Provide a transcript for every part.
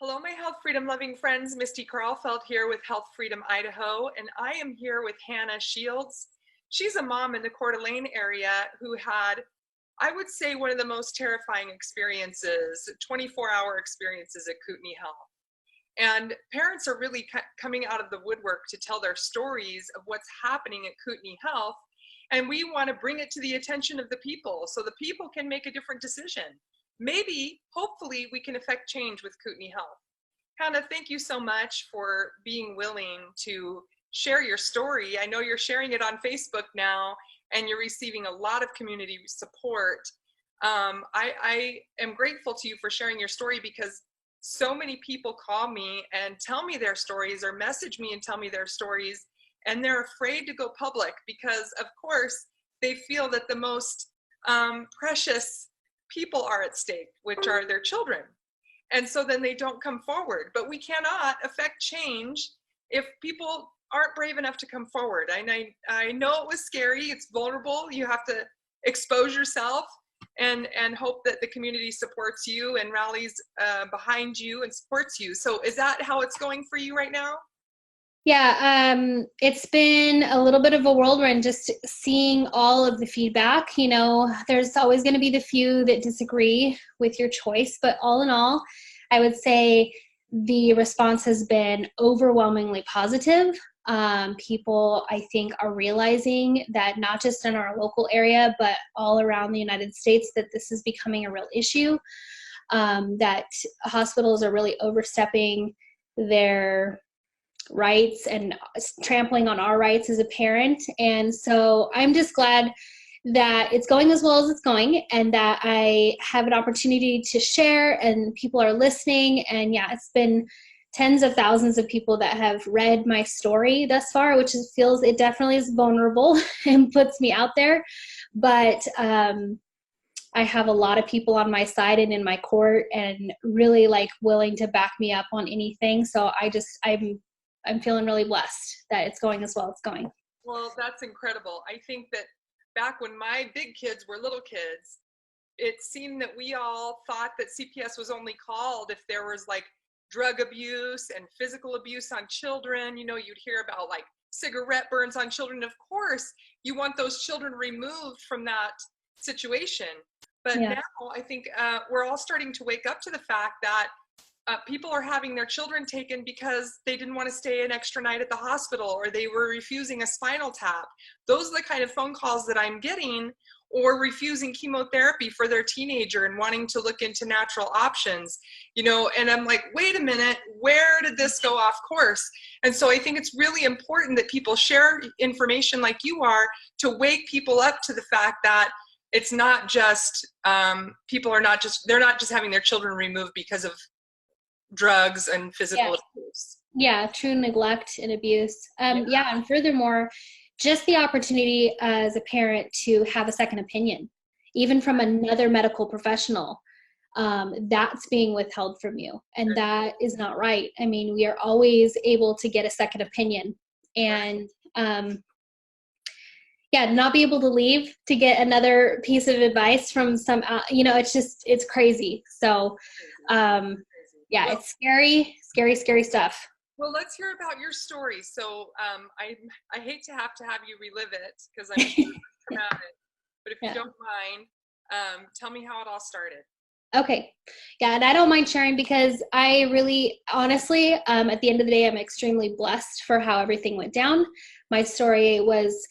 Hello, my health freedom loving friends. Misty Karlfeld here with Health Freedom Idaho, and I am here with Hannah Shields. She's a mom in the Coeur d'Alene area who had, I would say, one of the most terrifying experiences, 24-hour experiences at Kootenai Health. And parents are really coming out of the woodwork to tell their stories of what's happening at Kootenai Health, and we want to bring it to the attention of the people so the people can make a different decision. Maybe, hopefully, we can affect change with Kootenai Health. Hannah, thank you so much for being willing to share your story. I know you're sharing it on Facebook now, and you're receiving a lot of community support. I am grateful to you for sharing your story because so many people call me and tell me their stories or message me and tell me their stories, and they're afraid to go public because, of course, they feel that the most precious people are at stake, which are their children. And so then they don't come forward. But we cannot affect change if people aren't brave enough to come forward. I know it was scary, it's vulnerable, you have to expose yourself and hope that the community supports you and rallies behind you and supports you. So is that how it's going for you right now? Yeah, it's been a little bit of a whirlwind just seeing all of the feedback. You know, there's always going to be the few that disagree with your choice, but all in all, I would say the response has been overwhelmingly positive. People, I think, are realizing that not just in our local area, but all around the United States, that this is becoming a real issue, that hospitals are really overstepping their rights and trampling on our rights as a parent. And so I'm just glad that it's going as well as it's going and that I have an opportunity to share and people are listening. And yeah, it's been tens of thousands of people that have read my story thus far, which it definitely is vulnerable and puts me out there. But I have a lot of people on my side and in my court and really willing to back me up on anything. So I'm feeling really blessed that it's going as well as it's going. Well, that's incredible. I think that back when my big kids were little kids, it seemed that we all thought that CPS was only called if there was drug abuse and physical abuse on children. You know, you'd hear about cigarette burns on children. Of course, you want those children removed from that situation. But now I think we're all starting to wake up to the fact that people are having their children taken because they didn't want to stay an extra night at the hospital or they were refusing a spinal tap. Those are the kind of phone calls that I'm getting, or refusing chemotherapy for their teenager and wanting to look into natural options, and I'm like, wait a minute, where did this go off course? And so I think it's really important that people share information like you are to wake people up to the fact that it's not just, they're not just having their children removed because of drugs and physical abuse. Yeah, true neglect and abuse. And furthermore, just the opportunity as a parent to have a second opinion, even from another medical professional, that's being withheld from you. And that is not right. I mean, we are always able to get a second opinion and, not be able to leave to get another piece of advice from some, it's crazy. So, it's scary, scary, scary stuff. Well, let's hear about your story. So I hate to have you relive it because I'm sure it's traumatic, but if you don't mind, tell me how it all started. Okay. Yeah, and I don't mind sharing because I really, honestly, at the end of the day, I'm extremely blessed for how everything went down. My story was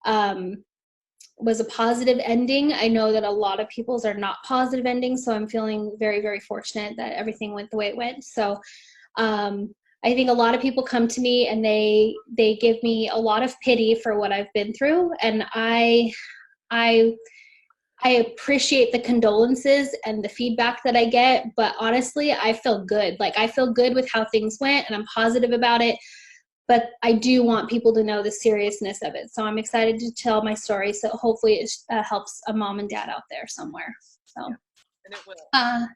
a positive ending. I know that a lot of people's are not positive endings, so I'm feeling very, very fortunate that everything went the way it went. So I think a lot of people come to me and they give me a lot of pity for what I've been through, and I appreciate the condolences and the feedback that I get, but honestly, I feel good. I feel good with how things went, and I'm positive about it. But I do want people to know the seriousness of it. So I'm excited to tell my story. So hopefully it helps a mom and dad out there somewhere. So, and it will.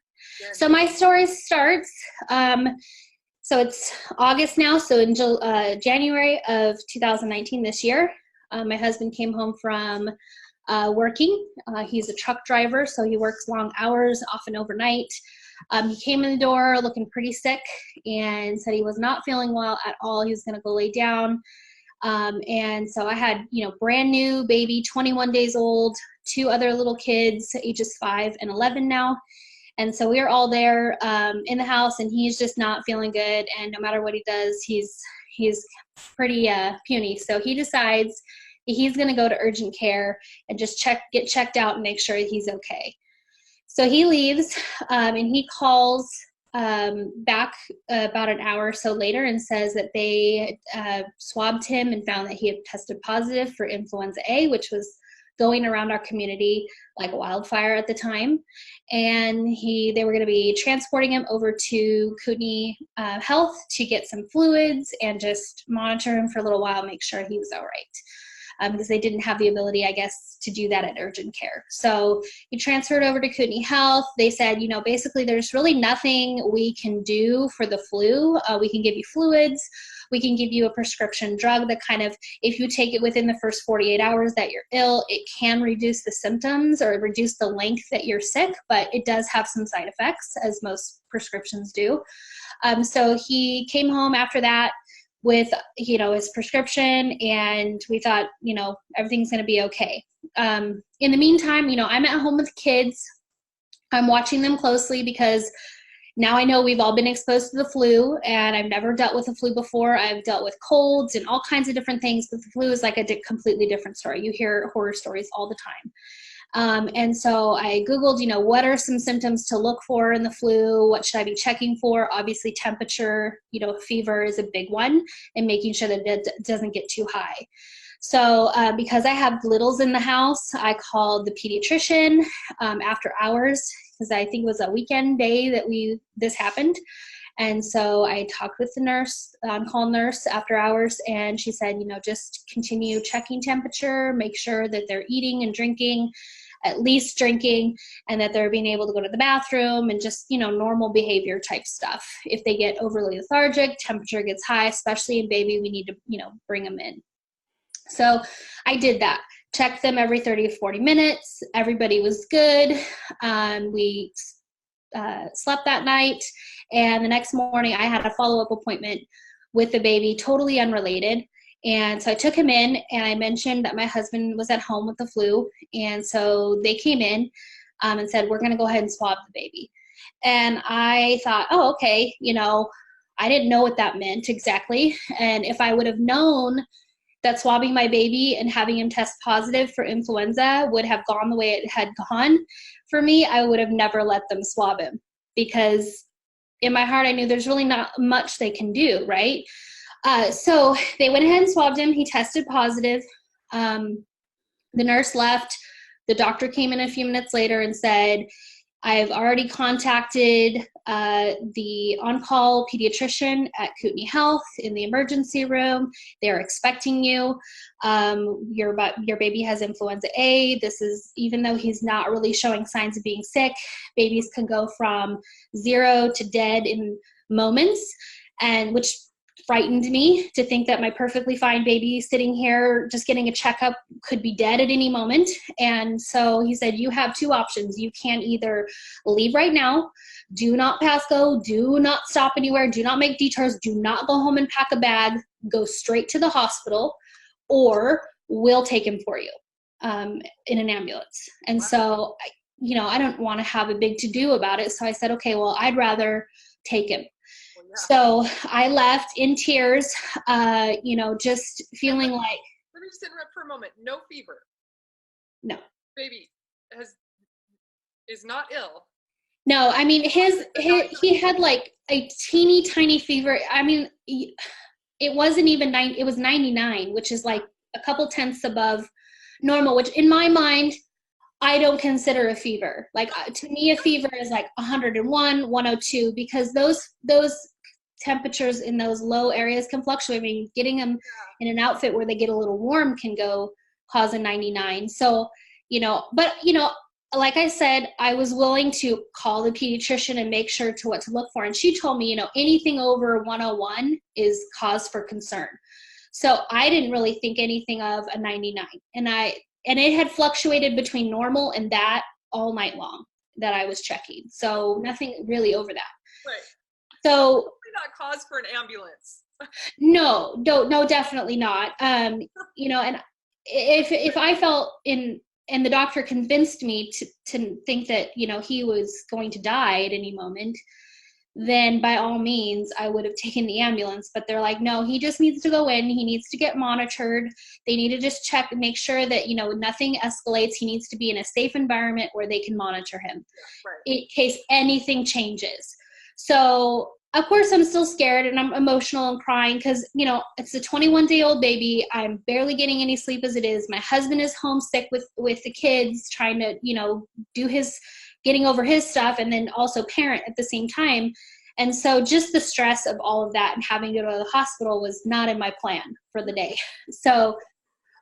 So my story starts, so it's August now. So in January of 2019, this year, my husband came home from working. He's a truck driver, so he works long hours, often overnight. He came in the door looking pretty sick and said he was not feeling well at all. He was going to go lay down. And so I had, brand new baby, 21 days old, two other little kids, ages 5 and 11 now. And so we were all there in the house, and he's just not feeling good. And no matter what he does, he's pretty puny. So he decides he's going to go to urgent care and just get checked out and make sure he's okay. So he leaves, and he calls back about an hour or so later and says that they swabbed him and found that he had tested positive for influenza A, which was going around our community like wildfire at the time. And they were going to be transporting him over to Kootenai Health to get some fluids and just monitor him for a little while, make sure he was all right. Because they didn't have the ability, I guess, to do that at urgent care. So he transferred over to Kootenai Health. They said, basically there's really nothing we can do for the flu. We can give you fluids. We can give you a prescription drug that kind of, if you take it within the first 48 hours that you're ill, it can reduce the symptoms or reduce the length that you're sick, but it does have some side effects, as most prescriptions do. So he came home after that with, his prescription, and we thought, everything's going to be okay. In the meantime, I'm at home with kids. I'm watching them closely because now I know we've all been exposed to the flu, and I've never dealt with the flu before. I've dealt with colds and all kinds of different things, but the flu is like a completely different story. You hear horror stories all the time. And so I Googled, what are some symptoms to look for in the flu? What should I be checking for? Obviously temperature, fever is a big one, and making sure that it doesn't get too high. So because I have littles in the house, I called the pediatrician after hours, because I think it was a weekend day that this happened. And so I talked with the nurse, on-call nurse after hours, and she said, just continue checking temperature, make sure that they're eating and drinking, at least drinking, and that they're being able to go to the bathroom, and just, normal behavior type stuff. If they get overly lethargic, temperature gets high, especially in baby, we need to, bring them in. So I did that. Checked them every 30 to 40 minutes. Everybody was good. We slept that night, and the next morning I had a follow-up appointment with the baby, totally unrelated. And so I took him in, and I mentioned that my husband was at home with the flu. And so they came in and said, we're going to go ahead and swab the baby. And I thought, oh, okay, I didn't know what that meant exactly. And if I would have known that swabbing my baby and having him test positive for influenza would have gone the way it had gone for me, I would have never let them swab him, because in my heart I knew there's really not much they can do, right? So they went ahead and swabbed him. He tested positive. The nurse left. The doctor came in a few minutes later and said, I've already contacted the on-call pediatrician at Kootenai Health in the emergency room. They're expecting you. Your baby has influenza A. This is, even though he's not really showing signs of being sick, babies can go from 0 to dead in moments, and which frightened me to think that my perfectly fine baby sitting here just getting a checkup could be dead at any moment. And so he said, you have two options. You can either leave right now, do not pass go, do not stop anywhere, do not make detours, do not go home and pack a bag, go straight to the hospital, or we'll take him for you in an ambulance. And so, I don't want to have a big to-do about it. So I said, okay, well, I'd rather take him. So I left in tears, just feeling like. Let me just interrupt for a moment. No fever. No. Baby is not ill. No, I mean, he had like a teeny tiny fever. I mean, it wasn't even it was 99, which is like a couple tenths above normal, which in my mind, I don't consider a fever. Like to me, a fever is like 101, 102, because those temperatures in those low areas can fluctuate. I mean, getting them in an outfit where they get a little warm can cause a 99. So, but like I said, I was willing to call the pediatrician and make sure what to look for. And she told me, anything over 101 is cause for concern. So I didn't really think anything of a 99. And it had fluctuated between normal and that all night long. that I was checking. So nothing really over that. Right. So Not cause for an ambulance. no, definitely not. You know, and if I felt and the doctor convinced me to think that, you know, he was going to die at any moment, then by all means I would have taken the ambulance. But they're like, no, he just needs to go in. He needs to get monitored. They need to just check and make sure that, you know, nothing escalates. He needs to be in a safe environment where they can monitor him in case anything changes. So of course I'm still scared and I'm emotional and crying because, you know, it's a 21-day-old baby. I'm barely getting any sleep as it is. My husband is homesick with the kids, trying to, you know, do his getting over his stuff and then also parent at the same time. And so just the stress of all of that and having to go to the hospital was not in my plan for the day. So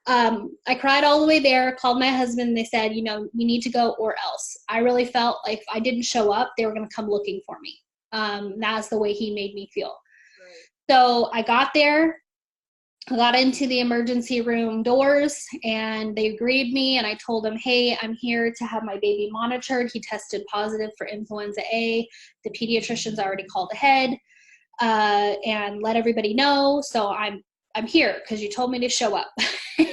I cried all the way there, called my husband. They said, you know, you need to go or else. I really felt like if I didn't show up, they were going to come looking for me. That's the way he made me feel. Right. So I got there, I got into the emergency room doors and they greeted me and I told them, hey, I'm here to have my baby monitored. He tested positive for influenza A. The pediatrician's already called ahead and let everybody know. So I'm here because you told me to show up.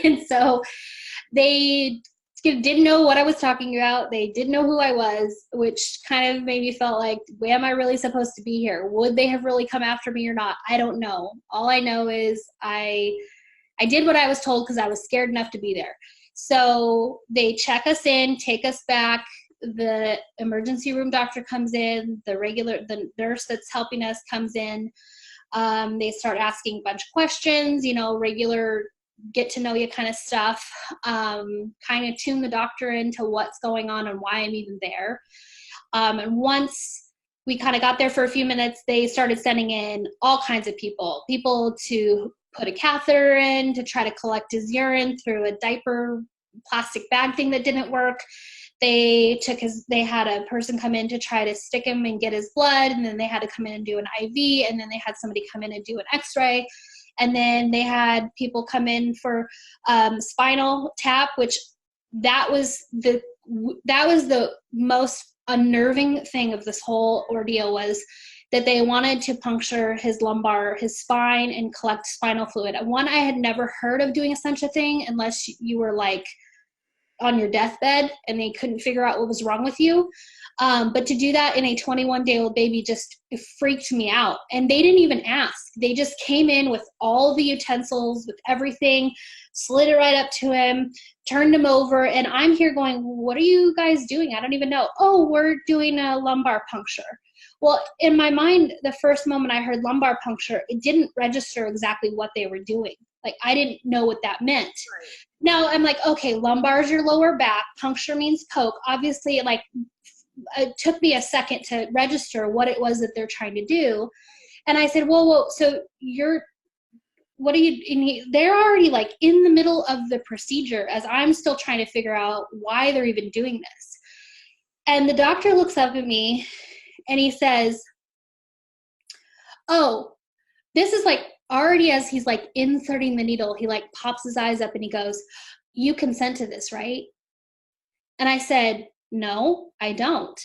And so they didn't know what I was talking about. They didn't know who I was, which kind of made me felt like, am I really supposed to be here? Would they have really come after me or not? I don't know. All I know is I did what I was told because I was scared enough to be there. So they check us in, take us back. The emergency room doctor comes in. The nurse that's helping us comes in. They start asking a bunch of questions, you know, regular get to know you kind of stuff, kind of tune the doctor into what's going on and why I'm even there. And once we kind of got there for a few minutes, they started sending in all kinds of people to put a catheter in, to try to collect his urine through a diaper plastic bag thing that didn't work. They had a person come in to try to stick him and get his blood, and then they had to come in and do an IV, and then they had somebody come in and do an x-ray. And then they had people come in for spinal tap, which that was the most unnerving thing of this whole ordeal, was that they wanted to puncture his lumbar, his spine, and collect spinal fluid. One, I had never heard of doing such a thing unless you were like on your deathbed and they couldn't figure out what was wrong with you. But to do that in a 21-day-old baby just freaked me out. And they didn't even ask. They just came in with all the utensils, with everything, slid it right up to him, turned him over. And I'm here going, what are you guys doing? I don't even know. Oh, we're doing a lumbar puncture. Well, in my mind, the first moment I heard lumbar puncture, it didn't register exactly what they were doing. Like, I didn't know what that meant. Right. Now I'm like, okay, lumbar is your lower back. Puncture means poke. Obviously, like, it took me a second to register what it was that they're trying to do. And I said, well, so what are you, they're already like in the middle of the procedure as I'm still trying to figure out why they're even doing this. And the doctor looks up at me and he says, oh, this is like already as he's like inserting the needle, he like pops his eyes up and he goes, you consent to this, right? And I said, no, I don't.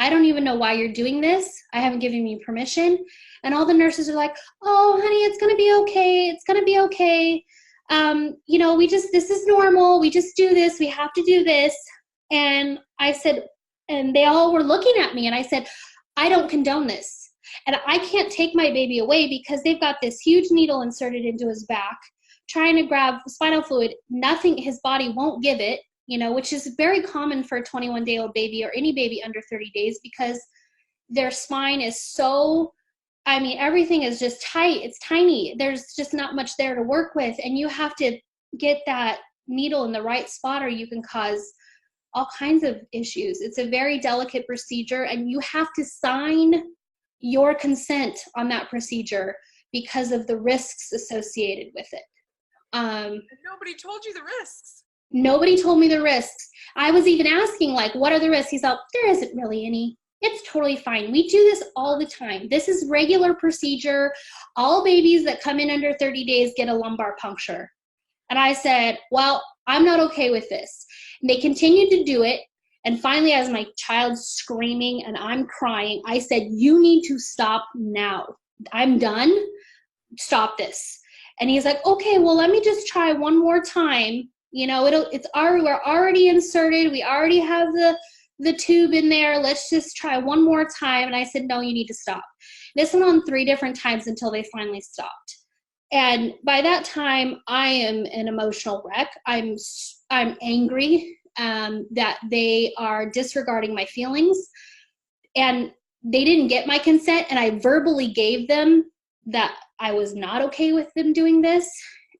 I don't even know why you're doing this. I haven't given you permission. And all the nurses are like, oh, honey, it's going to be okay. It's going to be okay. You know, this is normal. We just do this. We have to do this. And I said, and they all were looking at me and I said, I don't condone this. And I can't take my baby away because they've got this huge needle inserted into his back, trying to grab spinal fluid. Nothing, his body won't give it, you know, which is very common for a 21-day-old baby or any baby under 30 days because their spine is so, I mean, everything is just tight. It's tiny. There's just not much there to work with. And you have to get that needle in the right spot or you can cause all kinds of issues. It's a very delicate procedure and you have to sign your consent on that procedure because of the risks associated with it. Nobody told you the risks. Nobody told me the risks. I was even asking, like, what are the risks? He's like, there isn't really any. It's totally fine. We do this all the time. This is regular procedure. All babies that come in under 30 days get a lumbar puncture. And I said, well, I'm not okay with this. And they continued to do it. And finally, as my child's screaming and I'm crying, I said, you need to stop now. I'm done. Stop this. And he's like, okay, well, let me just try one more time. You know, we're already inserted. We already have the tube in there. Let's just try one more time. And I said, no, you need to stop. This went on 3 different times until they finally stopped. And by that time, I am an emotional wreck. I'm angry that they are disregarding my feelings. And they didn't get my consent. And I verbally gave them that I was not okay with them doing this.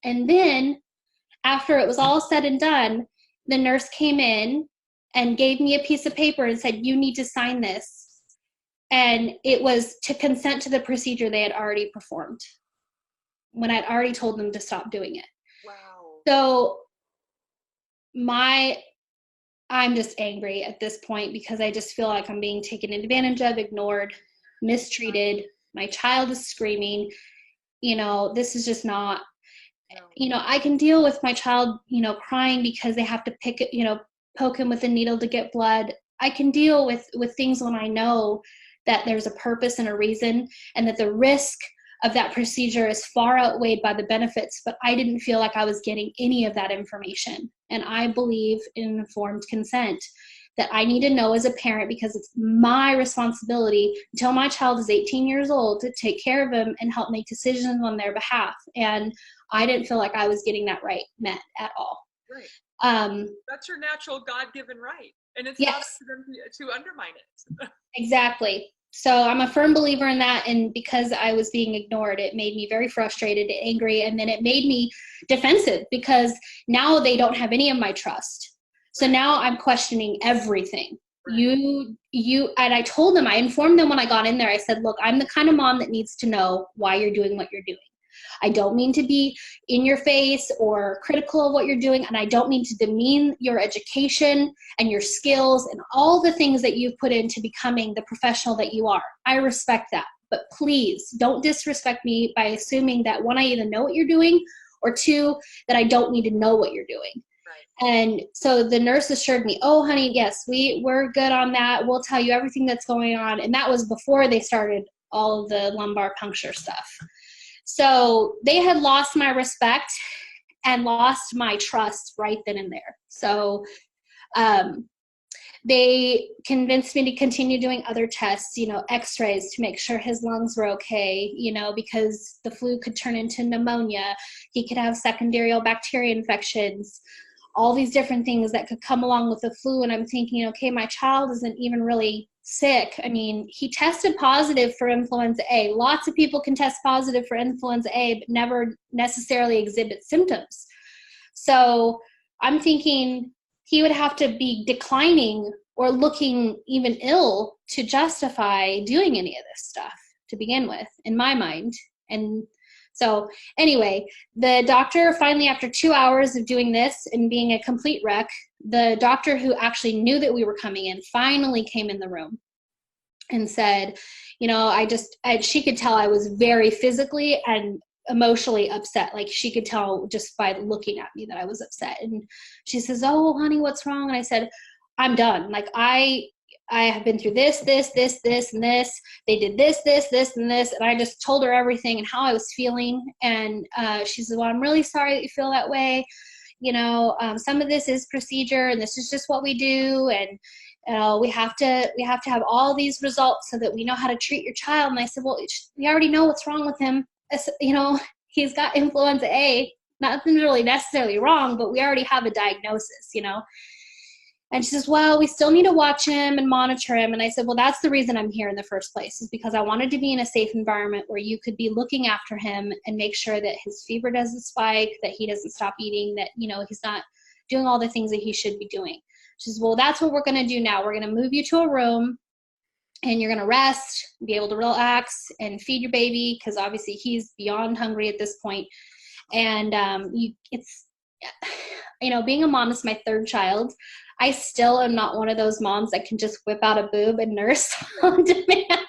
And then after it was all said and done, the nurse came in and gave me a piece of paper and said, you need to sign this. And it was to consent to the procedure they had already performed when I'd already told them to stop doing it. Wow. So I'm just angry at this point because I just feel like I'm being taken advantage of, ignored, mistreated. My child is screaming. You know, this is just not, you know, I can deal with my child, you know, crying because they have to poke him with a needle to get blood. I can deal with things when I know that there's a purpose and a reason, and that the risk of that procedure is far outweighed by the benefits, but I didn't feel like I was getting any of that information. And I believe in informed consent, that I need to know as a parent, because it's my responsibility until my child is 18 years old to take care of him and help make decisions on their behalf. And I didn't feel like I was getting that met at all. Right. That's your natural God-given right. And it's not up to them to undermine it. Exactly. So I'm a firm believer in that. And because I was being ignored, it made me very frustrated, angry, and then it made me defensive because now they don't have any of my trust. So now I'm questioning everything. Right. And I told them, I informed them when I got in there, I said, look, I'm the kind of mom that needs to know why you're doing what you're doing. I don't mean to be in your face or critical of what you're doing, and I don't mean to demean your education and your skills and all the things that you've put into becoming the professional that you are. I respect that, but please don't disrespect me by assuming that, 1, I either know what you're doing, or 2, that I don't need to know what you're doing. Right. And so the nurse assured me, oh, honey, yes, we're good on that. We'll tell you everything that's going on. And that was before they started all of the lumbar puncture stuff. So they had lost my respect and lost my trust right then and there. So they convinced me to continue doing other tests, you know, x-rays to make sure his lungs were okay, you know, because the flu could turn into pneumonia. He could have secondary bacteria infections, all these different things that could come along with the flu. And I'm thinking, okay, my child isn't even really sick. I mean, he tested positive for influenza A. Lots of people can test positive for influenza A, but never necessarily exhibit symptoms. So I'm thinking he would have to be declining or looking even ill to justify doing any of this stuff to begin with, in my mind. And so anyway, the doctor finally, after 2 hours of doing this and being a complete wreck, the doctor who actually knew that we were coming in finally came in the room and said, you know, she could tell I was very physically and emotionally upset. Like, she could tell just by looking at me that I was upset. And she says, oh, honey, what's wrong? And I said, I'm done. Like, I have been through this, and this. They did this, and this. And I just told her everything and how I was feeling. And she said, well, I'm really sorry that you feel that way. You know, some of this is procedure, and this is just what we do. And we have to have all these results so that we know how to treat your child. And I said, well, we already know what's wrong with him. You know, he's got influenza A. Nothing's really necessarily wrong, but we already have a diagnosis, you know. And she says, well, we still need to watch him and monitor him. And I said, well, that's the reason I'm here in the first place, is because I wanted to be in a safe environment where you could be looking after him and make sure that his fever doesn't spike, that he doesn't stop eating, that, you know, he's not doing all the things that he should be doing. She says, well, that's what we're going to do now. We're going to move you to a room, and you're going to rest, be able to relax and feed your baby, because obviously he's beyond hungry at this point. And it's, you know, being a mom, is my 3rd child. I still am not one of those moms that can just whip out a boob and nurse on demand.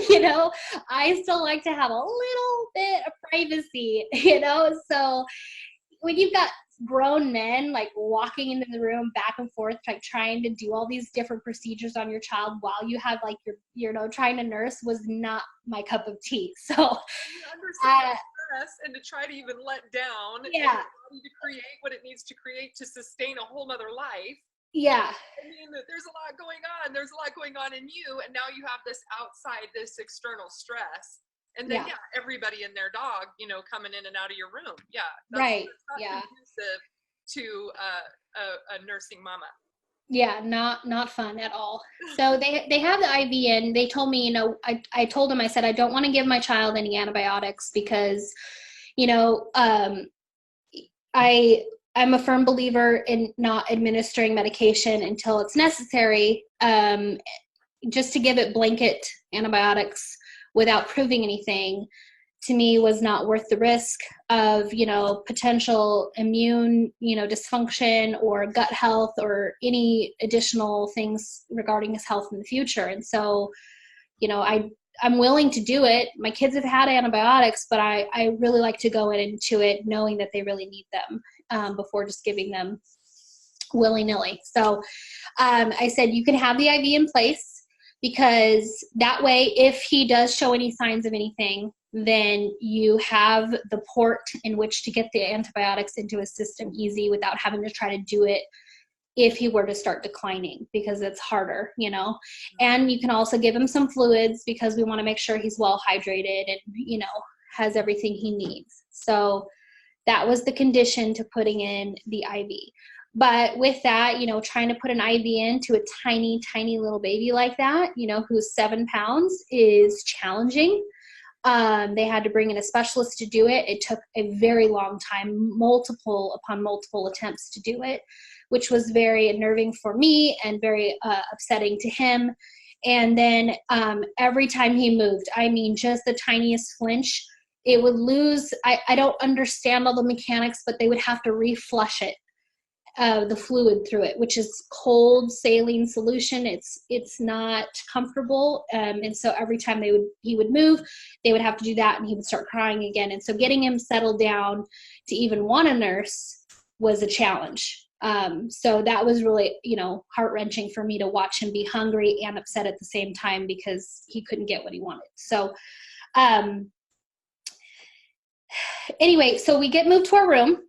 You know, I still like to have a little bit of privacy, you know. So when you've got grown men like walking into the room back and forth, like trying to do all these different procedures on your child while you have like your, you know, trying to nurse was not my cup of tea. So under so much stress, and to try to even let down yeah, and your body to create what it needs to create to sustain a whole nother life. yeah, I mean, there's a lot going on. There's a lot going on in you, and now you have this outside, this external stress. And then, yeah, everybody and their dog, you know, coming in and out of your room. Yeah, right, that's not yeah. conducive to a nursing mama. Yeah, not fun at all. So they have the IV in. They told me, you know, I told them, I said I don't want to give my child any antibiotics because, you know, I I'm a firm believer in not administering medication until it's necessary. Just to give it blanket antibiotics without proving anything, to me, was not worth the risk of, you know, potential immune, you know, dysfunction or gut health or any additional things regarding his health in the future. And so, you know, I'm willing to do it. My kids have had antibiotics, but I really like to go into it knowing that they really need them before just giving them willy-nilly. So I said, you can have the IV in place, because that way, if he does show any signs of anything, then you have the port in which to get the antibiotics into his system easy without having to try to do it if he were to start declining, because it's harder, you know. And you can also give him some fluids because we want to make sure he's well hydrated and, you know, has everything he needs. So that was the condition to putting in the IV. But with that, you know, trying to put an IV into a tiny, tiny little baby like that, you know, who's 7 pounds, is challenging. They had to bring in a specialist to do it. It took a very long time, multiple upon multiple attempts to do it, which was very unnerving for me and very upsetting to him. And then every time he moved, I mean, just the tiniest flinch, it would lose. I don't understand all the mechanics, but they would have to reflush it, the fluid through it, which is cold saline solution. It's not comfortable, and so every time he would move, they would have to do that, and he would start crying again. And so getting him settled down to even want a nurse was a challenge. So that was really, you know, heart-wrenching for me to watch him be hungry and upset at the same time because he couldn't get what he wanted. So anyway, so we get moved to our room.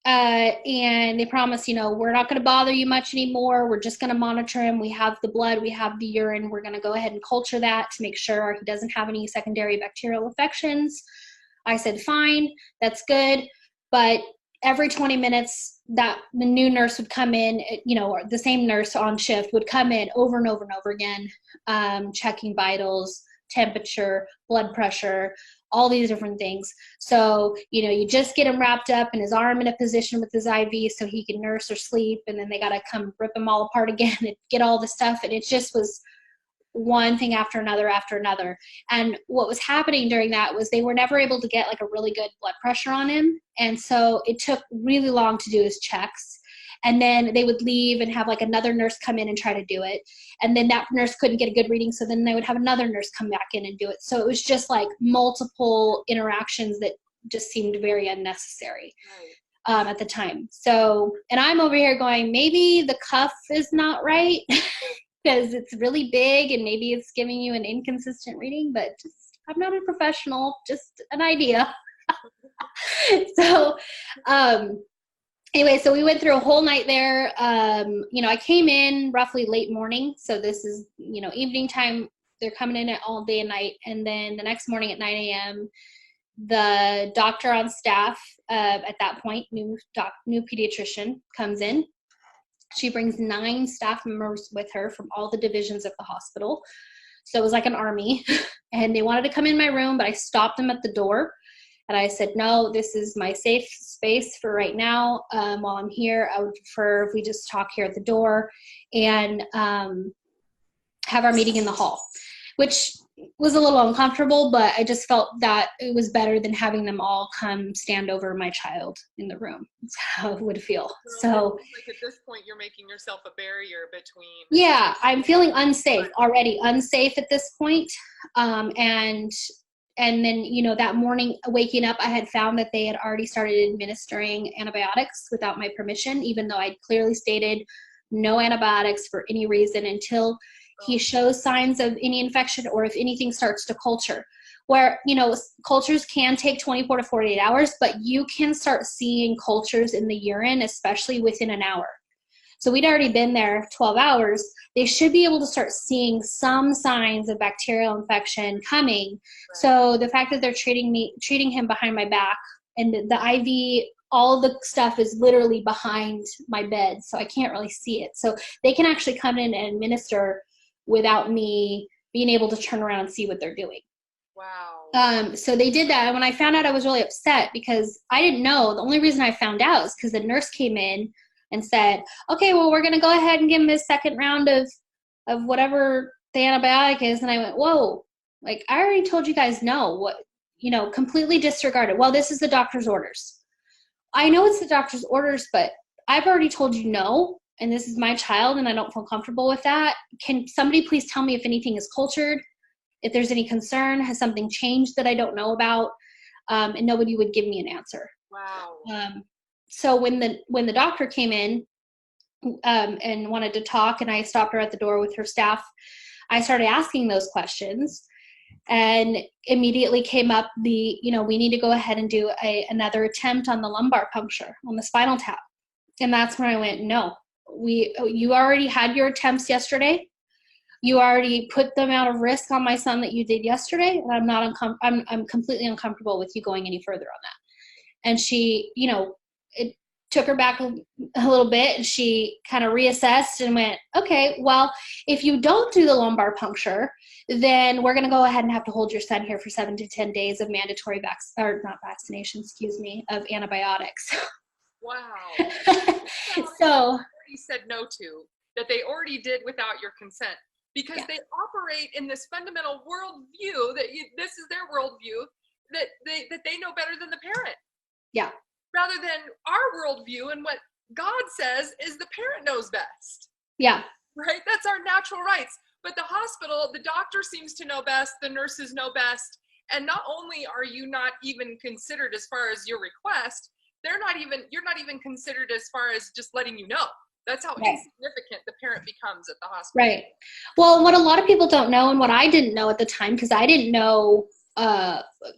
And they promise, you know, we're not going to bother you much anymore. We're just going to monitor him. We have the blood, we have the urine. We're going to go ahead and culture that to make sure he doesn't have any secondary bacterial infections. I said, fine, that's good. But every 20 minutes, that the new nurse would come in, you know, or the same nurse on shift would come in over and over and over again, checking vitals, temperature, blood pressure, all these different things. So, you know, you just get him wrapped up in his arm in a position with his IV so he can nurse or sleep, and then they got to come rip him all apart again and get all the stuff. And it just was one thing after another after another. And what was happening during that was they were never able to get like a really good blood pressure on him. And so it took really long to do his checks. And then they would leave and have like another nurse come in and try to do it. And then that nurse couldn't get a good reading. So then they would have another nurse come back in and do it. So it was just like multiple interactions that just seemed very unnecessary at the time. So, and I'm over here going, maybe the cuff is not right because it's really big and maybe it's giving you an inconsistent reading, but just, I'm not a professional, just an idea. So, anyway, so we went through a whole night there. You know, I came in roughly late morning. So this is, you know, evening time. They're coming in at all day and night. And then the next morning at 9 a.m., the doctor on staff at that point, new pediatrician, comes in. She brings 9 staff members with her from all the divisions of the hospital. So it was like an army. And they wanted to come in my room, but I stopped them at the door. And I said, no, this is my safe space for right now. While I'm here, I would prefer if we just talk here at the door and have our meeting in the hall, which was a little uncomfortable, but I just felt that it was better than having them all come stand over my child in the room. That's how it would feel. So like at this point, you're making yourself a barrier between. Yeah, I'm feeling unsafe already, unsafe at this point. And And then, that morning waking up, I had found that they had already started administering antibiotics without my permission, even though I'd clearly stated no antibiotics for any reason until he shows signs of any infection or if anything starts to culture. Where, cultures can take 24 to 48 hours, but you can start seeing cultures in the urine, especially within an hour. So we'd already been there 12 hours. They should be able to start seeing some signs of bacterial infection coming. Right. So the fact that they're treating him behind my back, and the IV, all the stuff is literally behind my bed, so I can't really see it. So they can actually come in and administer without me being able to turn around and see what they're doing. Wow. So they did that. And when I found out, I was really upset because I didn't know. The only reason I found out is because the nurse came in and said, okay, well, we're going to go ahead and give him his second round of whatever the antibiotic is. And I went, whoa, like, I already told you guys no. What, completely disregarded. Well, this is the doctor's orders. I know it's the doctor's orders, but I've already told you no, and this is my child, and I don't feel comfortable with that. Can somebody please tell me if anything is cultured, if there's any concern, has something changed that I don't know about? And nobody would give me an answer. Wow. So when the doctor came in and wanted to talk, and I stopped her at the door with her staff, I started asking those questions, and immediately came up we need to go ahead and do another attempt on the lumbar puncture, on the spinal tap. And that's when I went, no, you already had your attempts yesterday. You already put the amount of risk on my son that you did yesterday, and I'm completely uncomfortable with you going any further on that. And she, it took her back a little bit, and she kind of reassessed and went, okay, well, if you don't do the lumbar puncture, then we're going to go ahead and have to hold your son here for 7 to 10 days of mandatory of antibiotics. Wow. So already said no to, that they already did without your consent, because they operate in this fundamental worldview that this is their worldview, that they know better than the parent. Yeah. Rather than our worldview and what God says is the parent knows best. Yeah. Right? That's our natural rights. But the hospital, the doctor seems to know best, the nurses know best. And not only are you not even considered as far as your request, you're not even considered as far as just letting you know. That's how insignificant the parent becomes at the hospital. Right. Well, what a lot of people don't know, and what I didn't know at the time, because I didn't know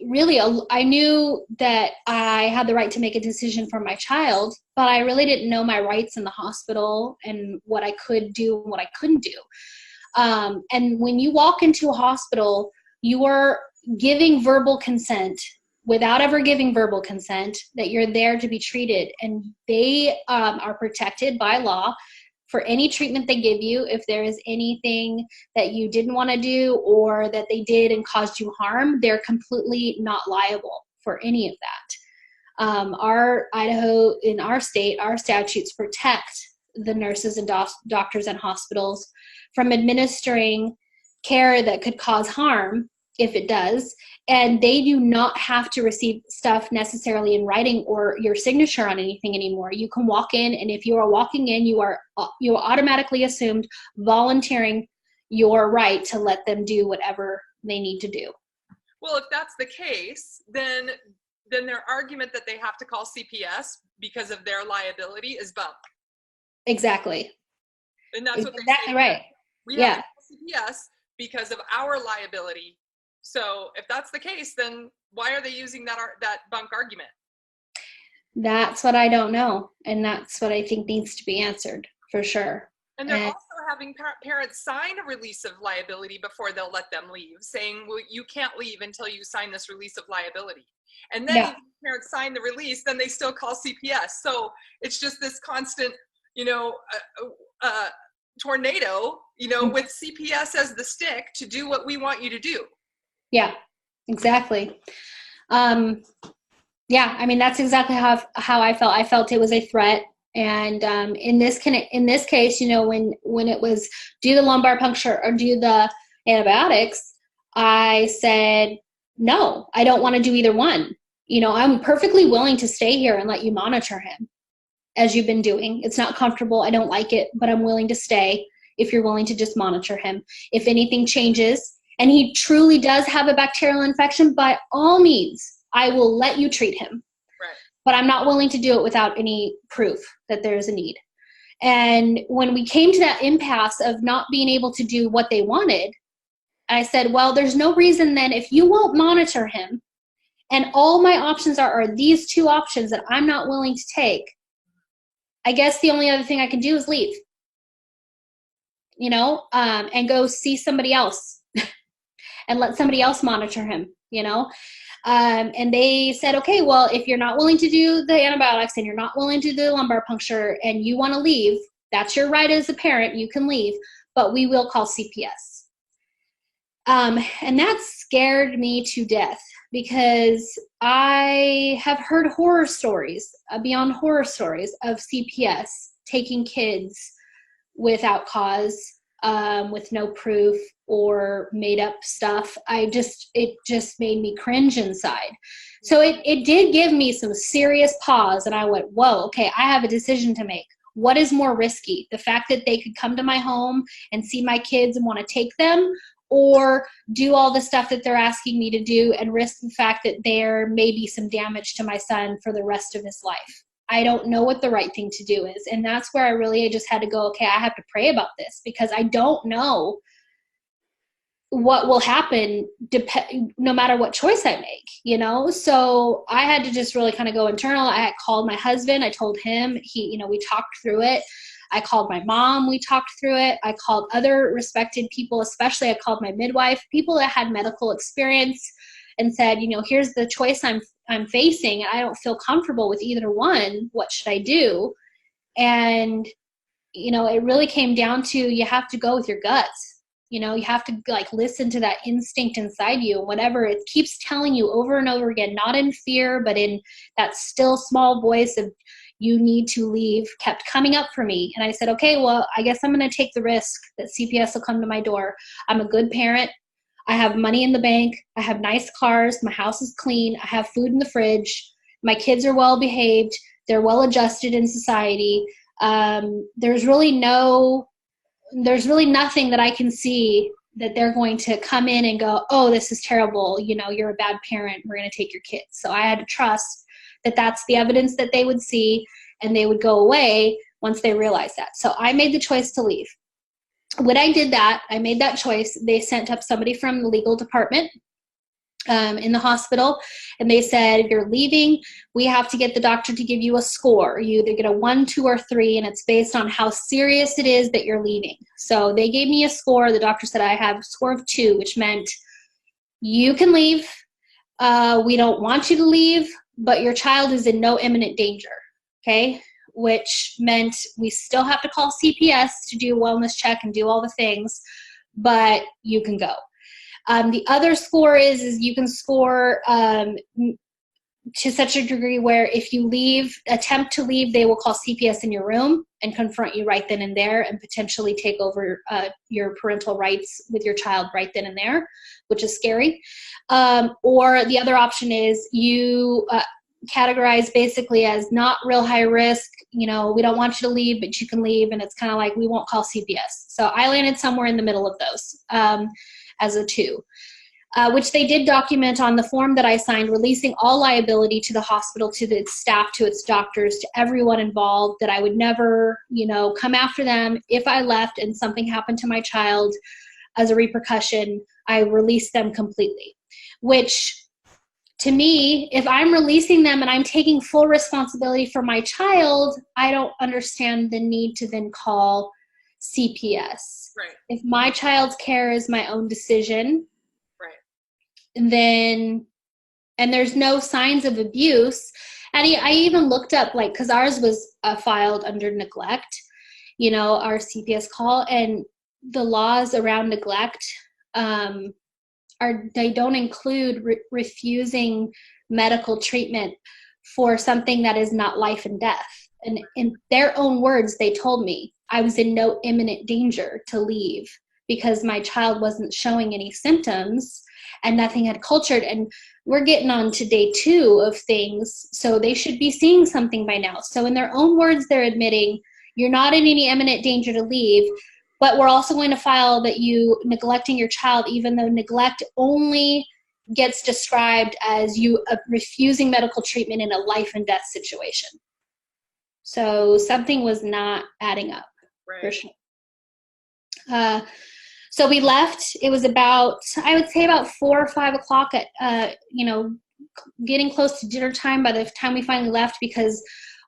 really, I knew that I had the right to make a decision for my child, but I really didn't know my rights in the hospital and what I could do and what I couldn't do. And when you walk into a hospital, you are giving verbal consent without ever giving verbal consent that you're there to be treated. And they are protected by law for any treatment they give you. If there is anything that you didn't want to do or that they did and caused you harm, they're completely not liable for any of that. Our Idaho, in our state, our statutes protect the nurses and doctors and hospitals from administering care that could cause harm if it does. And they do not have to receive stuff necessarily in writing or your signature on anything anymore. You can walk in, and if you are walking in, you are automatically assumed volunteering your right to let them do whatever they need to do. Well, if that's the case, then their argument that they have to call CPS because of their liability is bunk. Exactly. And that's what they exactly say. Right. We have to call CPS because of our liability. So if that's the case, then why are they using that bunk argument? That's what I don't know. And that's what I think needs to be answered for sure. And they're also having parents sign a release of liability before they'll let them leave, saying, well, you can't leave until you sign this release of liability. And then even if parents sign the release, then they still call CPS. So it's just this constant, tornado, with CPS as the stick to do what we want you to do. Yeah, exactly. I mean, that's exactly how I felt. I felt it was a threat. And in this case, when it was do the lumbar puncture or do the antibiotics, I said, no, I don't want to do either one. I'm perfectly willing to stay here and let you monitor him as you've been doing. It's not comfortable. I don't like it, but I'm willing to stay if you're willing to just monitor him. If anything changes and he truly does have a bacterial infection, by all means, I will let you treat him. Right. But I'm not willing to do it without any proof that there's a need. And when we came to that impasse of not being able to do what they wanted, I said, well, there's no reason then, if you won't monitor him and all my options are these two options that I'm not willing to take, I guess the only other thing I can do is leave, and go see somebody else and let somebody else monitor him, and they said, okay, well, if you're not willing to do the antibiotics and you're not willing to do the lumbar puncture and you want to leave, that's your right as a parent, you can leave, but we will call CPS. And that scared me to death, because I have heard horror stories, beyond horror stories, of CPS taking kids without cause, with no proof or made up stuff. It just made me cringe inside. So it did give me some serious pause, and I went, whoa, okay, I have a decision to make. What is more risky? The fact that they could come to my home and see my kids and want to take them, or do all the stuff that they're asking me to do and risk the fact that there may be some damage to my son for the rest of his life? I don't know what the right thing to do is. And that's where I just had to go, okay, I have to pray about this, because I don't know what will happen no matter what choice I make, So I had to just really kind of go internal. I had called my husband. I told him, we talked through it. I called my mom, we talked through it. I called other respected people, especially I called my midwife, people that had medical experience, and said, here's the choice I'm facing, and I don't feel comfortable with either one. What should I do? And, it really came down to, you have to go with your guts. You have to listen to that instinct inside you, whatever it keeps telling you over and over again, not in fear, but in that still small voice of, you need to leave, kept coming up for me. And I said, okay, well, I guess I'm going to take the risk that CPS will come to my door. I'm a good parent. I have money in the bank. I have nice cars. My house is clean. I have food in the fridge. My kids are well behaved. They're well adjusted in society. There's really nothing that I can see that they're going to come in and go, oh, this is terrible. You're a bad parent. We're going to take your kids. So I had to trust that that's the evidence that they would see, and they would go away once they realized that. So I made the choice to leave. When I did that, I made that choice, they sent up somebody from the legal department in the hospital, and they said, you're leaving, we have to get the doctor to give you a score. You either get a 1, 2, or 3, and it's based on how serious it is that you're leaving. So they gave me a score. The doctor said I have a score of 2, which meant you can leave. We don't want you to leave, but your child is in no imminent danger, okay? Which meant we still have to call CPS to do a wellness check and do all the things, but you can go. The other score is you can score to such a degree where if you attempt to leave, they will call CPS in your room and confront you right then and there, and potentially take over your parental rights with your child right then and there, which is scary. Or the other option is you categorize basically as not real high risk. We don't want you to leave, but you can leave. And it's kind of like, we won't call CPS. So I landed somewhere in the middle of those as a 2. Which they did document on the form that I signed, releasing all liability to the hospital, to its staff, to its doctors, to everyone involved, that I would never, come after them if I left and something happened to my child as a repercussion. I released them completely, which to me, if I'm releasing them and I'm taking full responsibility for my child, I don't understand the need to then call CPS. Right. If my child's care is my own decision, then, and there's no signs of abuse. And I even looked up, because ours was filed under neglect, our CPS call, and the laws around neglect they don't include refusing medical treatment for something that is not life and death. And in their own words, they told me I was in no imminent danger to leave because my child wasn't showing any symptoms and nothing had cultured. And we're getting on to day 2 of things, so they should be seeing something by now. So in their own words, they're admitting you're not in any imminent danger to leave, but we're also going to file that you neglecting your child, even though neglect only gets described as you refusing medical treatment in a life and death situation. So something was not adding up, Right. for sure. So we left. It was about, I would say about 4 or 5 o'clock at, getting close to dinner time by the time we finally left, because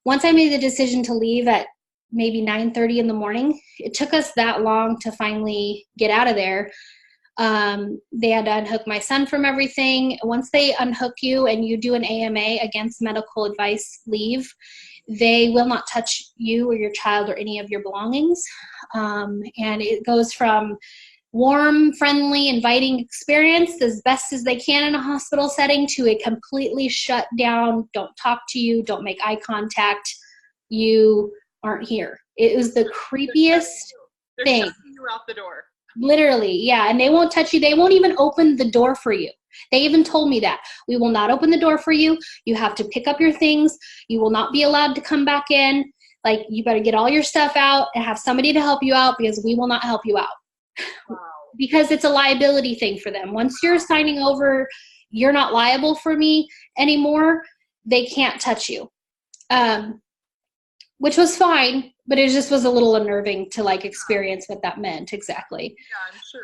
once I made the decision to leave at maybe 9:30 in the morning, it took us that long to finally get out of there. They had to unhook my son from everything. Once they unhook you and you do an AMA, against medical advice leave, they will not touch you or your child or any of your belongings. And it goes from warm, friendly, inviting experience as best as they can in a hospital setting to a completely shut down, don't talk to you, don't make eye contact, you aren't here. It was the creepiest thing. They're shutting you out the door. Literally, yeah. And they won't touch you. They won't even open the door for you. They even told me that. We will not open the door for you. You have to pick up your things. You will not be allowed to come back in. Like, you better get all your stuff out and have somebody to help you out, because we will not help you out. Wow. Because it's a liability thing for them. Once you're signing over, you're not liable for me anymore, they can't touch you. Which was fine, but it just was a little unnerving to like experience what that meant exactly.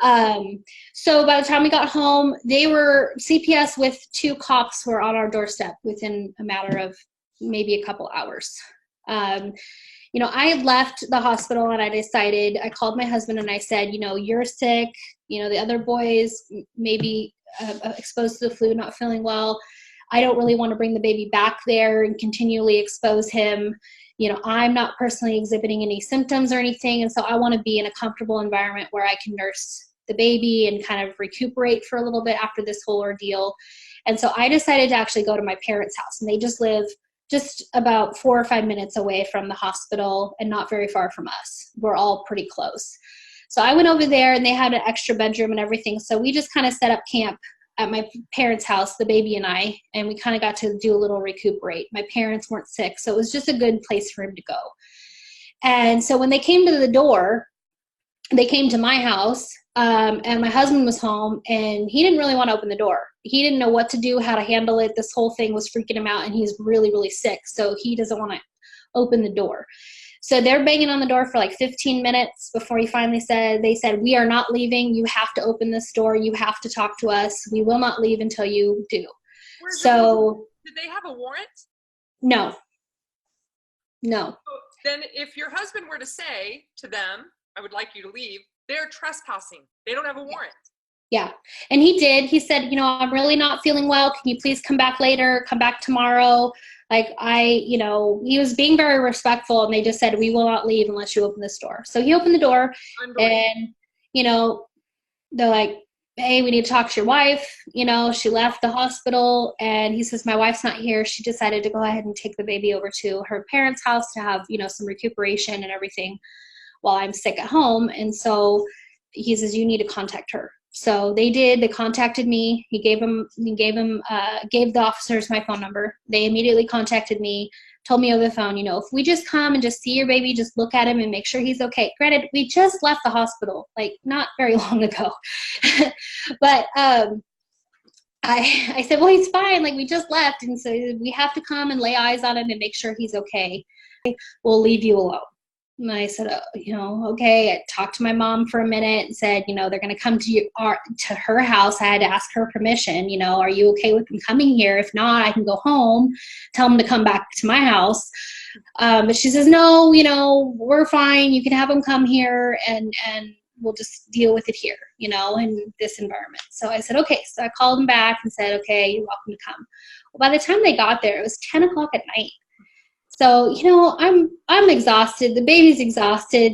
Yeah, I'm sure. So by the time we got home, CPS with 2 cops were on our doorstep within a matter of maybe a couple hours. I had left the hospital and I called my husband and I said, you're sick, the other boys maybe exposed to the flu, not feeling well. I don't really want to bring the baby back there and continually expose him. I'm not personally exhibiting any symptoms or anything. And so I want to be in a comfortable environment where I can nurse the baby and kind of recuperate for a little bit after this whole ordeal. And so I decided to actually go to my parents' house, and they just live just about 4 or 5 minutes away from the hospital and not very far from us. We're all pretty close. So I went over there and they had an extra bedroom and everything. So we just kind of set up camp at my parents' house, the baby and I, and we kind of got to do a little recuperate. My parents weren't sick, so it was just a good place for him to go. And so when they came to the door, they came to my house, and my husband was home, and he didn't really want to open the door. He didn't know what to do, how to handle it. This whole thing was freaking him out, and he's really, really sick, so he doesn't want to open the door. So they're banging on the door for like 15 minutes before he finally they said, we are not leaving. You have to open this door. You have to talk to us. We will not leave until you do. Did they have a warrant? No. So then if your husband were to say to them, I would like you to leave, they're trespassing. They don't have a warrant. Yeah. And he did. He said, I'm really not feeling well. Can you please come back later? Come back tomorrow. Like he was being very respectful, and they just said, we will not leave unless you open this door. So he opened the door, and, they're like, hey, we need to talk to your wife. She left the hospital, and he says, my wife's not here. She decided to go ahead and take the baby over to her parents' house to have, some recuperation and everything while I'm sick at home. And so he says, you need to contact her. So they did. They contacted me. He gave the officers my phone number. They immediately contacted me, told me over the phone, if we just come and just see your baby, just look at him and make sure he's okay. Granted, we just left the hospital, like not very long ago. But I said, well, he's fine. Like, we just left. And so we have to come and lay eyes on him and make sure he's okay. We'll leave you alone. And I said, okay. I talked to my mom for a minute and said, they're going to come to her house. I had to ask her permission. Are you okay with them coming here? If not, I can go home, tell them to come back to my house. But she says, no, we're fine. You can have them come here and we'll just deal with it here, in this environment. So I said, okay. So I called them back and said, okay, you're welcome to come. Well, by the time they got there, it was 10 o'clock at night. So, I'm exhausted. The baby's exhausted.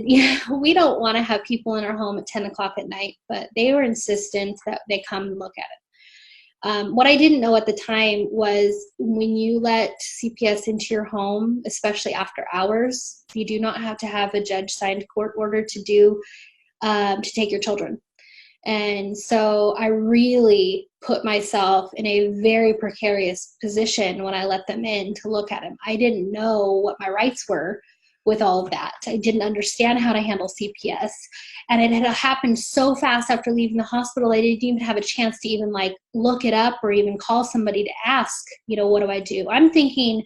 We don't want to have people in our home at 10 o'clock at night, but they were insistent that they come and look at it. What I didn't know at the time was when you let CPS into your home, especially after hours, you do not have to have a judge-signed court order to take your children. And so I really put myself in a very precarious position when I let them in to look at him. I didn't know what my rights were with all of that. I didn't understand how to handle CPS. And it had happened so fast after leaving the hospital, I didn't even have a chance to even like look it up or even call somebody to ask, what do I do? I'm thinking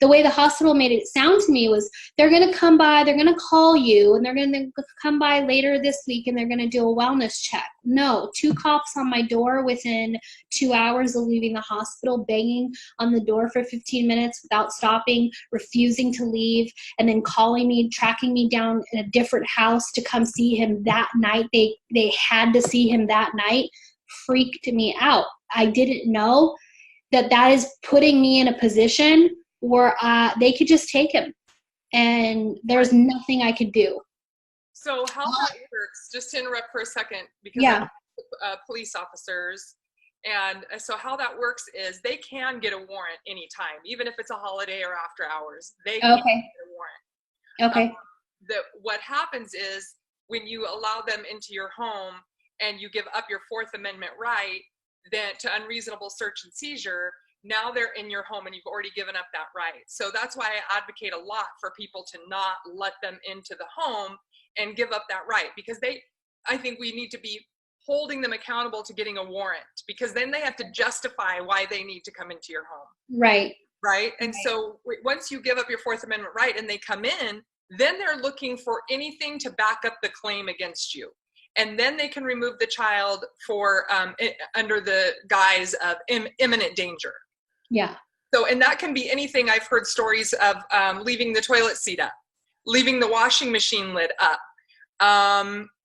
the way the hospital made it sound to me was they're going to come by, they're going to call you, and they're going to come by later this week and they're going to do a wellness check. No, 2 cops on my door within 2 hours of leaving the hospital, banging on the door for 15 minutes without stopping, refusing to leave, and then calling me, tracking me down in a different house to come see him that night. They had to see him that night. Freaked me out. I didn't know that is putting me in a position where they could just take him and there's nothing I could do. So how that works, just to interrupt for a second, because Yeah. I'm police officers, and so how that works is they can get a warrant anytime, even if it's a holiday or after hours, they can get a warrant. Okay. What happens is when you allow them into your home and you give up your Fourth Amendment right then to unreasonable search and seizure, now they're in your home and you've already given up that right. So that's why I advocate a lot for people to not let them into the home and give up that right, because I think we need to be holding them accountable to getting a warrant, because then they have to justify why they need to come into your home. Right. Right. And so once you give up your Fourth Amendment right and they come in, then they're looking for anything to back up the claim against you. And then they can remove the child for under the guise of imminent danger. Yeah. So, and that can be anything. I've heard stories of leaving the toilet seat up, leaving the washing machine lid up,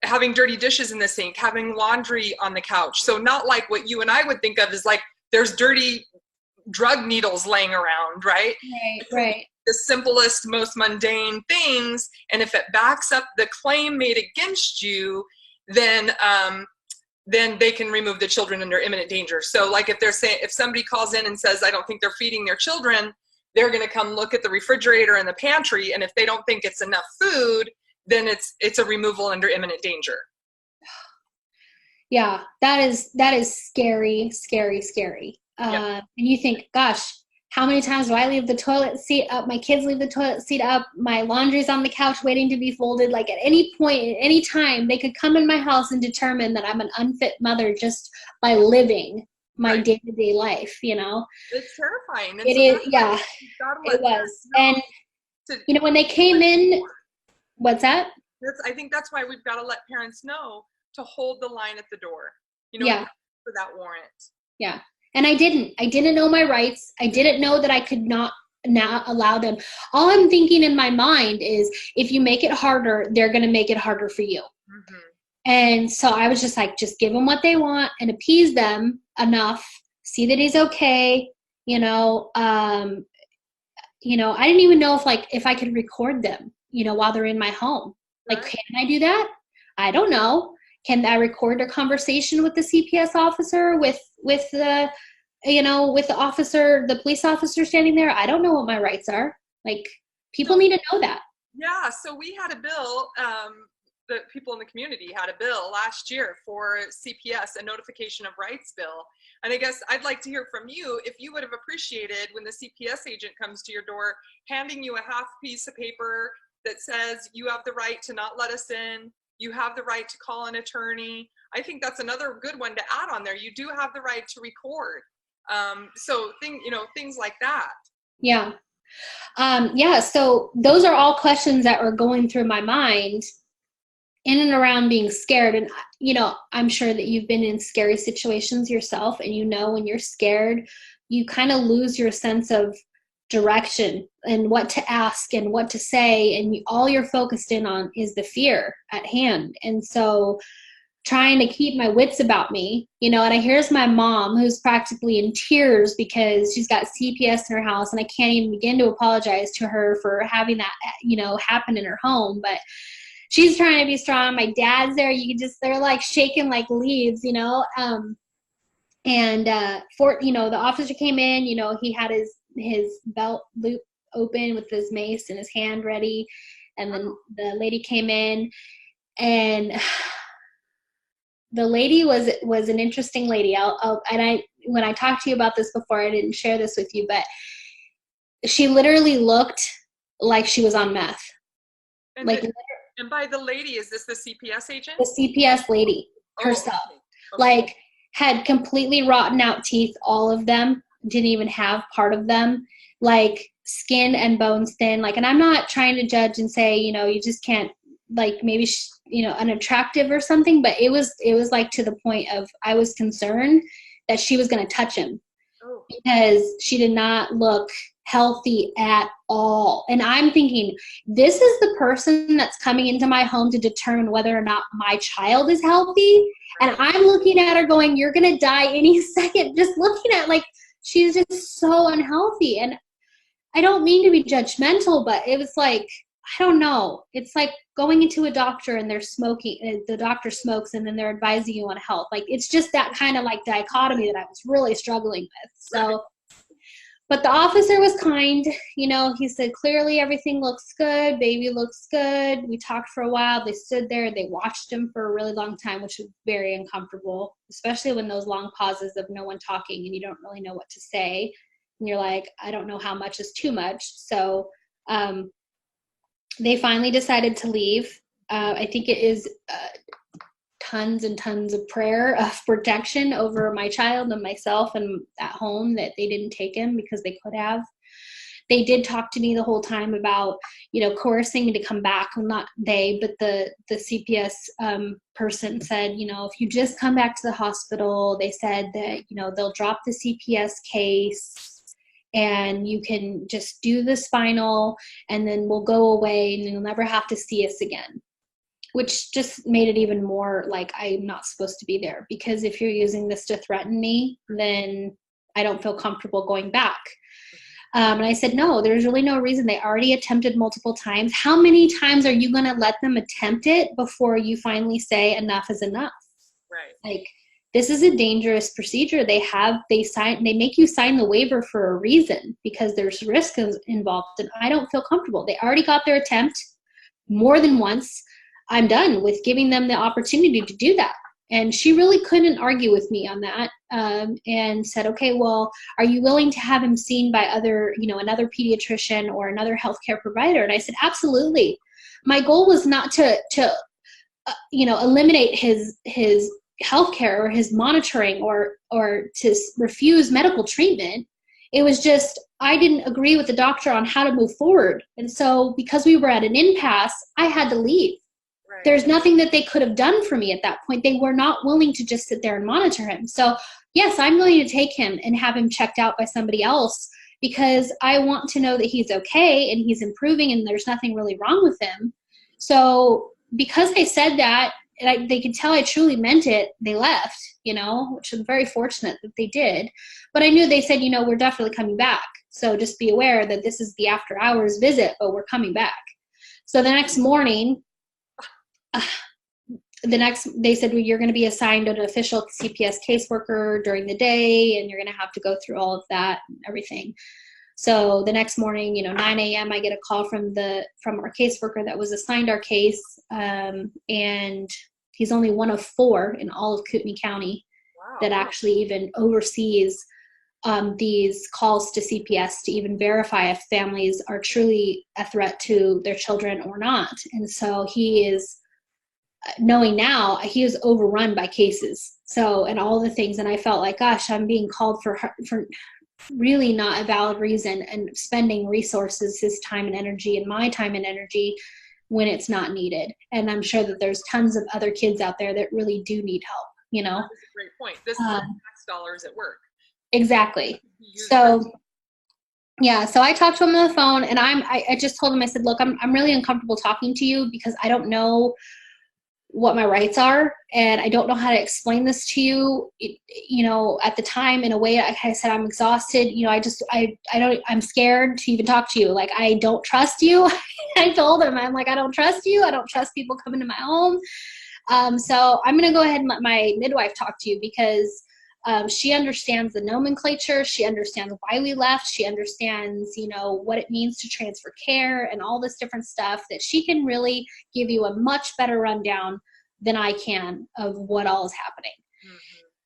having dirty dishes in the sink, having laundry on the couch. So not like what you and I would think of as like there's dirty drug needles laying around, right? Right. The simplest, most mundane things. And if it backs up the claim made against you, then they can remove the children under imminent danger. So like if somebody calls in and says, I don't think they're feeding their children, they're going to come look at the refrigerator and the pantry. And if they don't think it's enough food, then it's a removal under imminent danger. Yeah, that is scary, scary, scary. And you think, gosh, how many times do I leave the toilet seat up? My kids leave the toilet seat up. My laundry's on the couch waiting to be folded. Like at any point, at any time, they could come in my house and determine that I'm an unfit mother just by living my day-to-day life, It's terrifying. And it is, yeah, it was. And, when they came in, what's that? I think that's why we've got to let parents know to hold the line at the door, for that warrant. Yeah. And I didn't know my rights. I didn't know that I could not now allow them. All I'm thinking in my mind is if you make it harder, they're going to make it harder for you. Mm-hmm. And so I was just like, just give them what they want and appease them enough, see that he's okay. I didn't even know if I could record them, while they're in my home. Like, can I do that? I don't know. Can I record a conversation with the CPS officer, with the, with the officer, the police officer standing there? I don't know what my rights are. Like, people need to know that. Yeah. So we had a bill, the people in the community had a bill last year for CPS, a notification of rights bill. And I guess I'd like to hear from you if you would have appreciated when the CPS agent comes to your door, handing you a half piece of paper that says you have the right to not let us in. You have the right to call an attorney. I think that's another good one to add on there. You do have the right to record. So things like that. Yeah. So those are all questions that were going through my mind in and around being scared. And, I'm sure that you've been in scary situations yourself, and when you're scared, you kind of lose your sense of direction and what to ask and what to say, and all you're focused in on is the fear at hand. And so trying to keep my wits about me, and here's my mom who's practically in tears because she's got CPS in her house, and I can't even begin to apologize to her for having that happen in her home. But she's trying to be strong. My dad's there. They're like shaking like leaves, the officer came in, he had his belt loop open with his mace and his hand ready. And then the lady came in, and the lady was an interesting lady. When I talked to you about this before, I didn't share this with you, but she literally looked like she was on meth. And, Like, and by the lady, is this the CPS agent? the CPS lady herself. Oh, okay. Like, had completely rotten out teeth, all of them, didn't even have part of them, like skin and bones thin. Like, and I'm not trying to judge and say, you know, you just can't, like, maybe you know, unattractive or something, but it was like to the point of I was concerned that she was going to touch him because she did not look healthy at all. And I'm thinking, this is the person that's coming into my home to determine whether or not my child is healthy. And I'm looking at her going, you're going to die any second. Just looking at, like, she's just so unhealthy. And I don't mean to be judgmental, but it was like, I don't know. It's like going into a doctor and they're smoking, the doctor smokes, and then they're advising you on health. Like, it's just that kind of like dichotomy that I was really struggling with. So, but the officer was kind. You know, he said, clearly everything looks good. Baby looks good. We talked for a while. They stood there. They watched him for a really long time, which was very uncomfortable, especially when those long pauses of no one talking and you don't really know what to say. And you're like, I don't know how much is too much. So, they finally decided to leave. I think it is tons and tons of prayer of protection over my child and myself and at home that they didn't take him because they could have. They did talk to me the whole time about, you know, coercing me to come back. Well, not they, but the CPS person said, you know, if you just come back to the hospital, they said that, you know, they'll drop the CPS case and you can just do the spinal and then we'll go away and you'll never have to see us again, which just made it even more like I'm not supposed to be there, because if you're using this to threaten me, then I don't feel comfortable going back. And I said, no, there's really no reason. They already attempted multiple times. How many times are you going to let them attempt it before you finally say enough is enough? Right. Like, this is a dangerous procedure. They make you sign the waiver for a reason, because there's risk involved, and I don't feel comfortable. They already got their attempt more than once. I'm done with giving them the opportunity to do that. And she really couldn't argue with me on that, and said, okay, well, are you willing to have him seen by another pediatrician or another healthcare provider? And I said, absolutely. My goal was not to eliminate his healthcare or his monitoring or to refuse medical treatment. It was just, I didn't agree with the doctor on how to move forward. And so because we were at an impasse, I had to leave. Right. There's nothing that they could have done for me at that point. They were not willing to just sit there and monitor him. So yes, I'm going to take him and have him checked out by somebody else, because I want to know that he's okay and he's improving and there's nothing really wrong with him. So because they said that, and they could tell I truly meant it, they left, which I'm very fortunate that they did. But I knew they said, we're definitely coming back. So just be aware that this is the after hours visit, but we're coming back. So the next morning, they said, well, you're going to be assigned an official CPS caseworker during the day, and you're going to have to go through all of that and everything. So the next morning, 9 a.m., I get a call from our caseworker that was assigned our case, and he's only one of 4 in all of Kootenai County that actually even oversees these calls to CPS to even verify if families are truly a threat to their children or not. And so he is, knowing now, he is overrun by cases. So, and all the things, and I felt like, gosh, I'm being called for really not a valid reason, and spending resources, his time and energy and my time and energy when it's not needed. And I'm sure that there's tons of other kids out there that really do need help, That's a great point. This is tax dollars at work. Exactly. So yeah, so I talked to him on the phone, and I just told him, I said, look, I'm really uncomfortable talking to you because I don't know what my rights are, and I don't know how to explain this to you, at the time, in a way. Like I said, I'm exhausted. I'm scared to even talk to you. Like, I don't trust you. I told him, I'm like, I don't trust you. I don't trust people coming to my home. So I'm going to go ahead and let my midwife talk to you, because she understands the nomenclature. She understands why we left. She understands, what it means to transfer care and all this different stuff, that she can really give you a much better rundown than I can of what all is happening.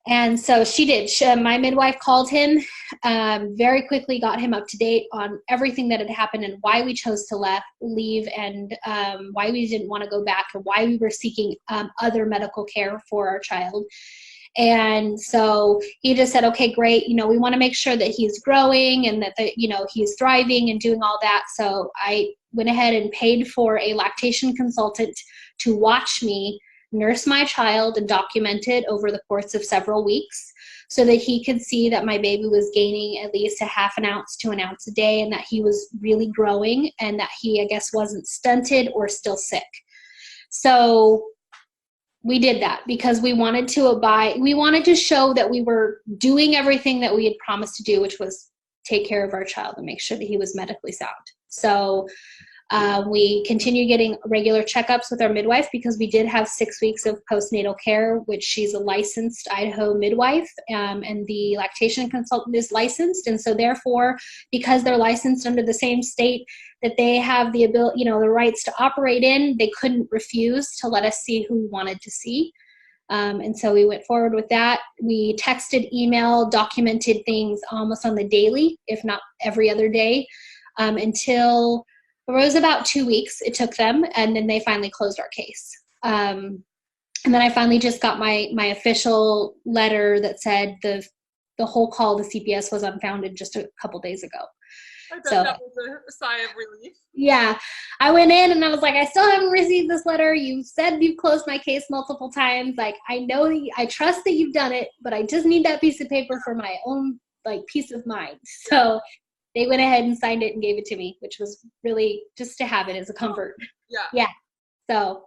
And so she did. My midwife called him, very quickly got him up to date on everything that had happened and why we chose to leave, and why we didn't want to go back, and why we were seeking other medical care for our child. And so he just said, okay, great. We want to make sure that he's growing and that, he's thriving and doing all that. So I went ahead and paid for a lactation consultant to watch me nurse my child and document it over the course of several weeks, so that he could see that my baby was gaining at least a half an ounce to an ounce a day, and that he was really growing, and that he, I guess, wasn't stunted or still sick. So we did that because we wanted to show that we were doing everything that we had promised to do, which was take care of our child and make sure that he was medically sound. So we continue getting regular checkups with our midwife, because we did have 6 weeks of postnatal care, which she's a licensed Idaho midwife, and the lactation consultant is licensed. And so therefore, because they're licensed under the same state that they have the ability, the rights to operate in, they couldn't refuse to let us see who we wanted to see. And so we went forward with that. We texted, emailed, documented things almost on the daily, if not every other day, until it was about 2 weeks it took them, and then they finally closed our case. And then I finally just got my official letter that said the whole call to CPS was unfounded just a couple days ago. I bet that was a sigh of relief. Yeah. I went in and I was like, I still haven't received this letter. You said you've closed my case multiple times. Like, I know I trust that you've done it, but I just need that piece of paper for my own peace of mind. So they went ahead and signed it and gave it to me, which was really just to have it as a comfort. Yeah. Yeah. So,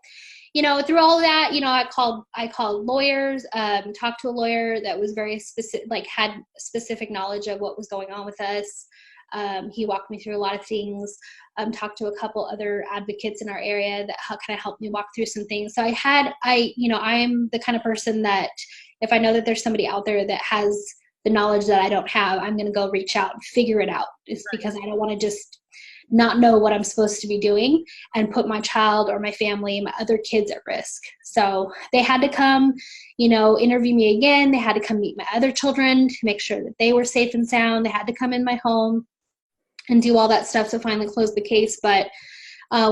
through all of that, I called lawyers, talked to a lawyer that was very specific, had specific knowledge of what was going on with us. He walked me through a lot of things, talked to a couple other advocates in our area that kind of helped me walk through some things. So I'm the kind of person that if I know that there's somebody out there that has the knowledge that I don't have, I'm going to go reach out and figure it out. It's right. Because I don't want to just not know what I'm supposed to be doing and put my child or my family and my other kids at risk. So they had to come, interview me again. They had to come meet my other children to make sure that they were safe and sound. They had to come in my home and do all that stuff to finally close the case. But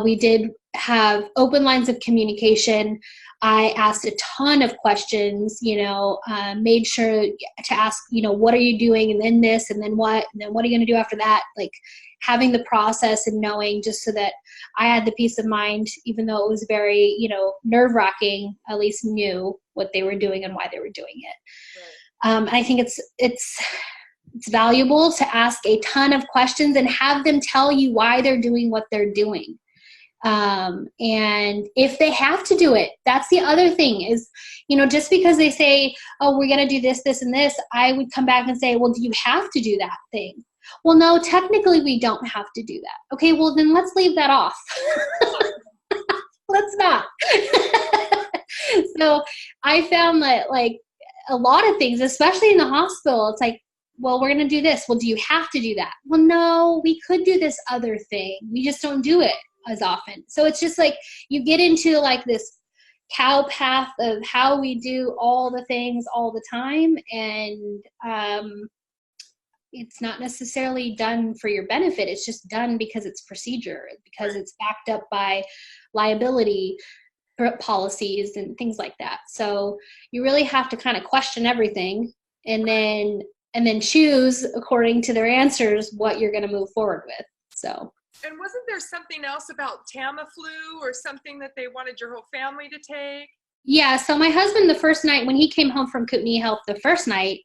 we did have open lines of communication. I asked a ton of questions, made sure to ask, what are you doing? And then this, and then what? And then what are you going to do after that? Having the process and knowing, just so that I had the peace of mind, even though it was very, nerve-wracking, at least knew what they were doing and why they were doing it. Right. And I think it's valuable to ask a ton of questions and have them tell you why they're doing what they're doing. And if they have to do it, that's the other thing is, just because they say, oh, we're going to do this, this, and this, I would come back and say, well, do you have to do that thing? Well, no, technically we don't have to do that. Okay, well, then let's leave that off. Let's not. So I found that a lot of things, especially in the hospital, it's like, well, we're going to do this. Well, do you have to do that? Well, no, we could do this other thing. We just don't do it as often. So it's just you get into this cow path of how we do all the things all the time. And it's not necessarily done for your benefit. It's just done because it's procedure, because it's backed up by liability policies and things like that. So you really have to kind of question everything and then choose according to their answers what you're going to move forward with. So. And wasn't there something else about Tamiflu or something that they wanted your whole family to take? Yeah, so my husband, the first night when he came home from Kootenai Health, the first night,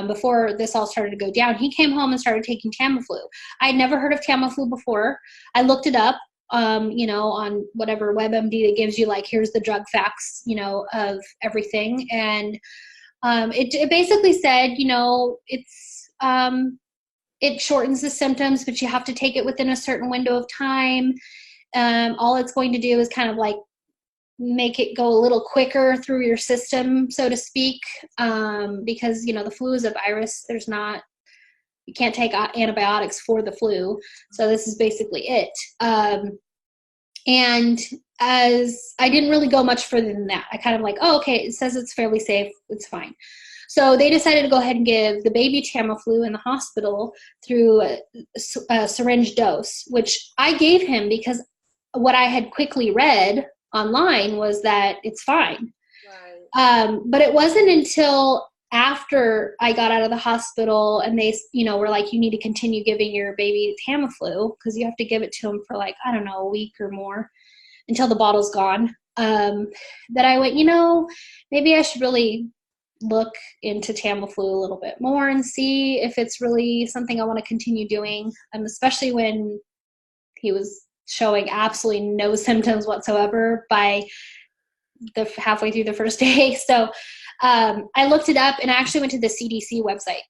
before this all started to go down, he came home and started taking Tamiflu. I had never heard of Tamiflu before. I looked it up, on whatever WebMD that gives you here's the drug facts, of everything. And it basically said, it shortens the symptoms, but you have to take it within a certain window of time. All it's going to do is kind of make it go a little quicker through your system, so to speak, because, the flu is a virus. You can't take antibiotics for the flu. So this is basically it. And as I didn't really go much further than that. I kind of like, oh, okay, it says it's fairly safe, it's fine. So they decided to go ahead and give the baby Tamiflu in the hospital through a syringe dose, which I gave him because what I had quickly read online was that it's fine. Right. But it wasn't until after I got out of the hospital and they, were like, you need to continue giving your baby Tamiflu because you have to give it to him for like, I don't know, a week or more until the bottle's gone. That I went, maybe I should really look into Tamiflu a little bit more and see if it's really something I want to continue doing, especially when he was showing absolutely no symptoms whatsoever by the halfway through the first day. So I looked it up and I actually went to the CDC website.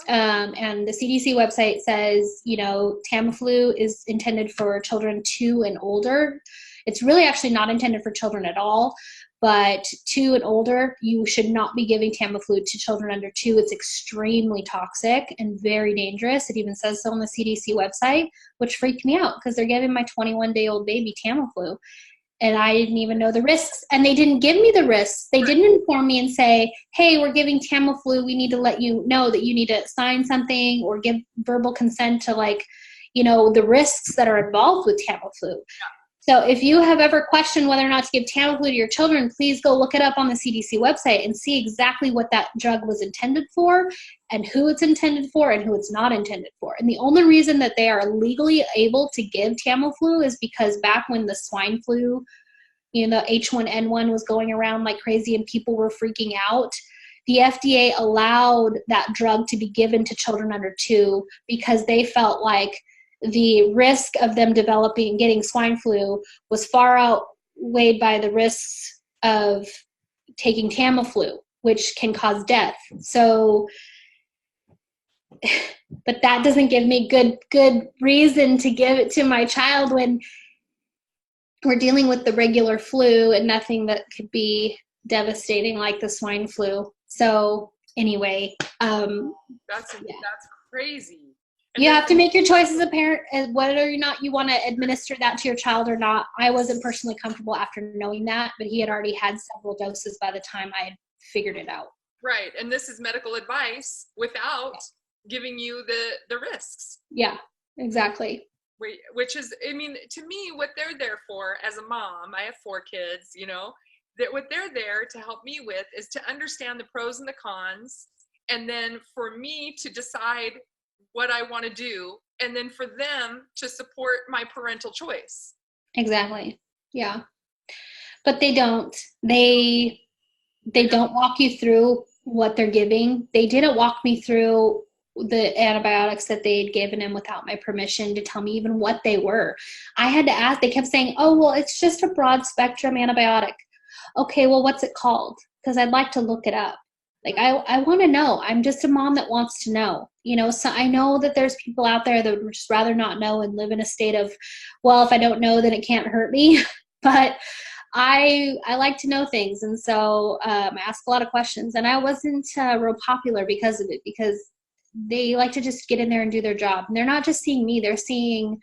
And the CDC website says, Tamiflu is intended for children 2 and older. It's really actually not intended for children at all, but 2 and older, you should not be giving Tamiflu to children under 2. It's extremely toxic and very dangerous. It even says so on the CDC website, which freaked me out because they're giving my 21-day-old baby Tamiflu. And I didn't even know the risks. And they didn't give me the risks. They didn't inform me and say, hey, we're giving Tamiflu. We need to let you know that you need to sign something or give verbal consent to the risks that are involved with Tamiflu. So if you have ever questioned whether or not to give Tamiflu to your children, please go look it up on the CDC website and see exactly what that drug was intended for and who it's intended for and who it's not intended for. And the only reason that they are legally able to give Tamiflu is because back when the swine flu, H1N1 was going around like crazy and people were freaking out, the FDA allowed that drug to be given to children under 2 because they felt like the risk of them developing and getting swine flu was far outweighed by the risks of taking Tamiflu, which can cause death. So, but that doesn't give me good reason to give it to my child when we're dealing with the regular flu and nothing that could be devastating like the swine flu. So anyway, That's crazy. And you have to make your choice as a parent, whether or not you want to administer that to your child or not. I wasn't personally comfortable after knowing that, but he had already had several doses by the time I had figured it out. Right. And this is medical advice without giving you the risks. Yeah, exactly. Which is, to me, what they're there for as a mom, I have 4 kids, that what they're there to help me with is to understand the pros and the cons, and then for me to decide what I want to do, and then for them to support my parental choice. Exactly. Yeah. But they don't. They don't walk you through what they're giving. They didn't walk me through the antibiotics that they had given him without my permission to tell me even what they were. I had to ask. They kept saying, oh, well, it's just a broad spectrum antibiotic. Okay, well, what's it called? Because I'd like to look it up. Like, I want to know. I'm just a mom that wants to know. So I know that there's people out there that would just rather not know and live in a state of, well, if I don't know, then it can't hurt me. But I like to know things. And so I ask a lot of questions. And I wasn't real popular because of it, because they like to just get in there and do their job. And they're not just seeing me. They're seeing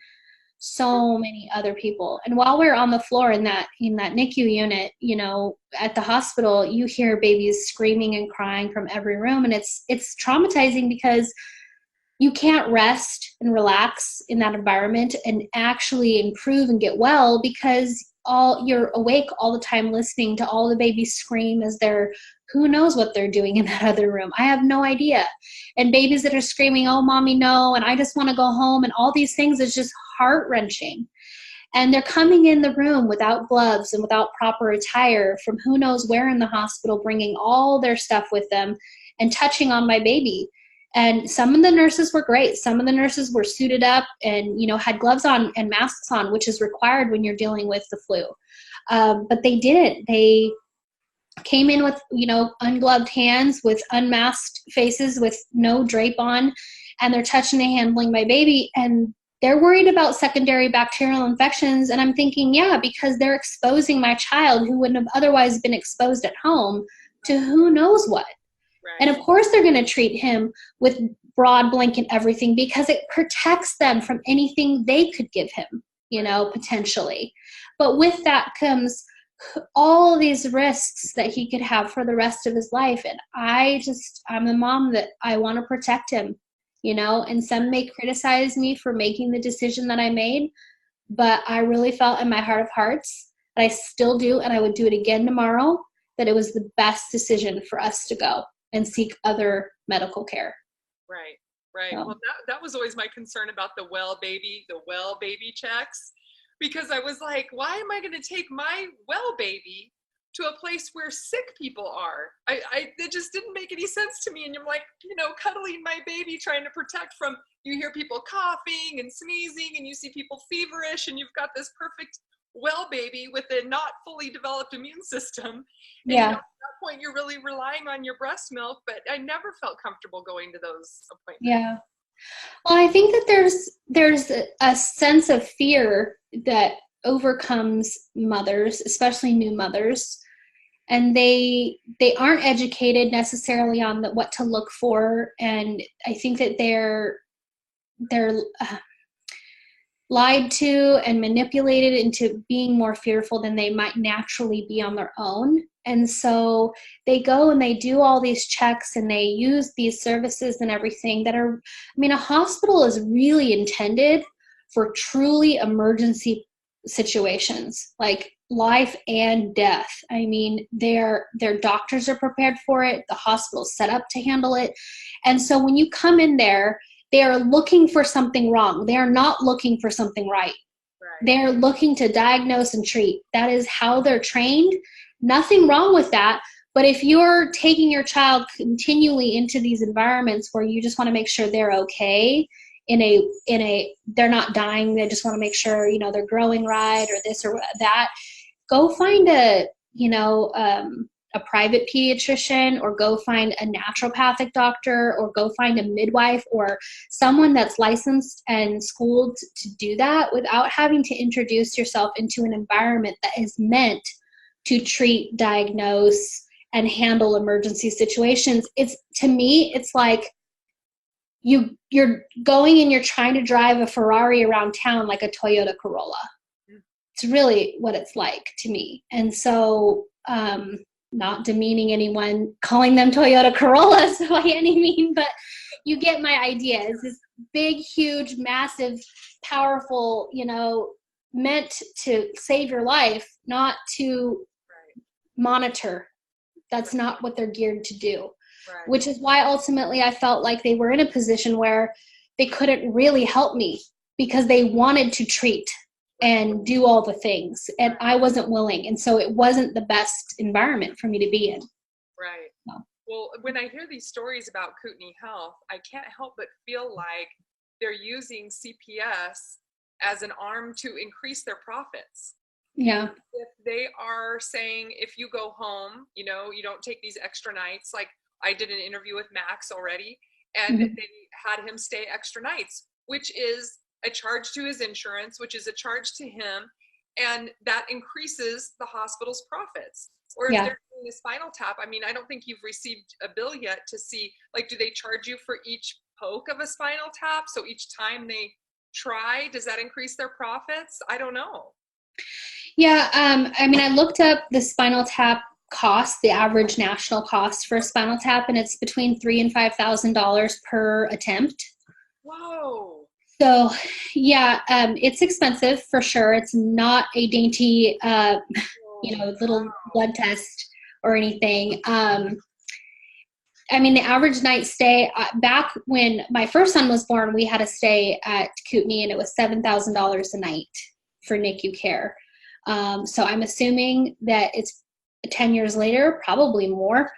so many other people. And while we're on the floor in that NICU unit, at the hospital, you hear babies screaming and crying from every room. And it's traumatizing because you can't rest and relax in that environment and actually improve and get well because you're awake all the time listening to all the babies scream as who knows what they're doing in that other room. I have no idea. And babies that are screaming, oh, mommy, no, and I just want to go home, and all these things is just heart-wrenching. And they're coming in the room without gloves and without proper attire from who knows where in the hospital, bringing all their stuff with them and touching on my baby. And some of the nurses were great. Some of the nurses were suited up and, had gloves on and masks on, which is required when you're dealing with the flu. But they didn't. They came in with, ungloved hands, with unmasked faces, with no drape on, and they're touching and handling my baby. And they're worried about secondary bacterial infections. And I'm thinking, yeah, because they're exposing my child who wouldn't have otherwise been exposed at home to who knows what. Right. And of course they're going to treat him with broad blanket everything because it protects them from anything they could give him, potentially. But with that comes all these risks that he could have for the rest of his life. And I'm a mom that I want to protect him, and some may criticize me for making the decision that I made, but I really felt in my heart of hearts, and I still do, and I would do it again tomorrow, that it was the best decision for us to go and seek other medical care. Right. Right. So. Well, that was always my concern about the well baby checks, because I was like, why am I going to take my well baby to a place where sick people are? It just didn't make any sense to me. And I'm like, cuddling my baby, trying to protect from, you hear people coughing and sneezing, and you see people feverish, and you've got this perfect well baby with a not fully developed immune system. And at that point, you're really relying on your breast milk, but I never felt comfortable going to those appointments. Yeah. Well, I think that there's a sense of fear that overcomes mothers, especially new mothers, and they aren't educated necessarily on what to look for, and I think that they're lied to and manipulated into being more fearful than they might naturally be on their own. And so they go and they do all these checks and they use these services and everything that are, a hospital is really intended for truly emergency situations, like life and death. Their doctors are prepared for it. The hospital's set up to handle it. And so when you come in there, they are looking for something wrong. They are not looking for something right. They're looking to diagnose and treat. That is how they're trained. Nothing wrong with that. But if you're taking your child continually into these environments where you just want to make sure they're okay, they're not dying, they just want to make sure, they're growing right or this or that, go find a private pediatrician, or go find a naturopathic doctor, or go find a midwife, or someone that's licensed and schooled to do that without having to introduce yourself into an environment that is meant to treat, diagnose, and handle emergency situations. To me, it's like you're going and you're trying to drive a Ferrari around town like a Toyota Corolla. It's really what it's like to me. And so, not demeaning anyone, calling them Toyota Corollas by any means, but you get my idea. It's this big, huge, massive, powerful, meant to save your life, not to monitor. That's not what they're geared to do, which is why ultimately I felt like they were in a position where they couldn't really help me because they wanted to treat and do all the things, and I wasn't willing, and so it wasn't the best environment for me to be in. Right. No. Well, when I hear these stories about Kootenai Health, I can't help but feel like they're using CPS as an arm to increase their profits. Yeah. If they are saying, if you go home, you don't take these extra nights. Like I did an interview with Max already, and they had him stay extra nights, which is a charge to his insurance, which is a charge to him, and that increases the hospital's profits. Or if they're doing a spinal tap, I don't think you've received a bill yet to see, like, do they charge you for each poke of a spinal tap? So each time they try, does that increase their profits? I don't know. Yeah, I looked up the spinal tap cost, the average national cost for a spinal tap, and it's between $3,000 and $5,000 per attempt. Whoa. So, yeah, it's expensive for sure. It's not a dainty, little blood test or anything. The average night stay, back when my first son was born, we had a stay at Kootenai, and it was $7,000 a night for NICU care. So I'm assuming that it's 10 years later, probably more.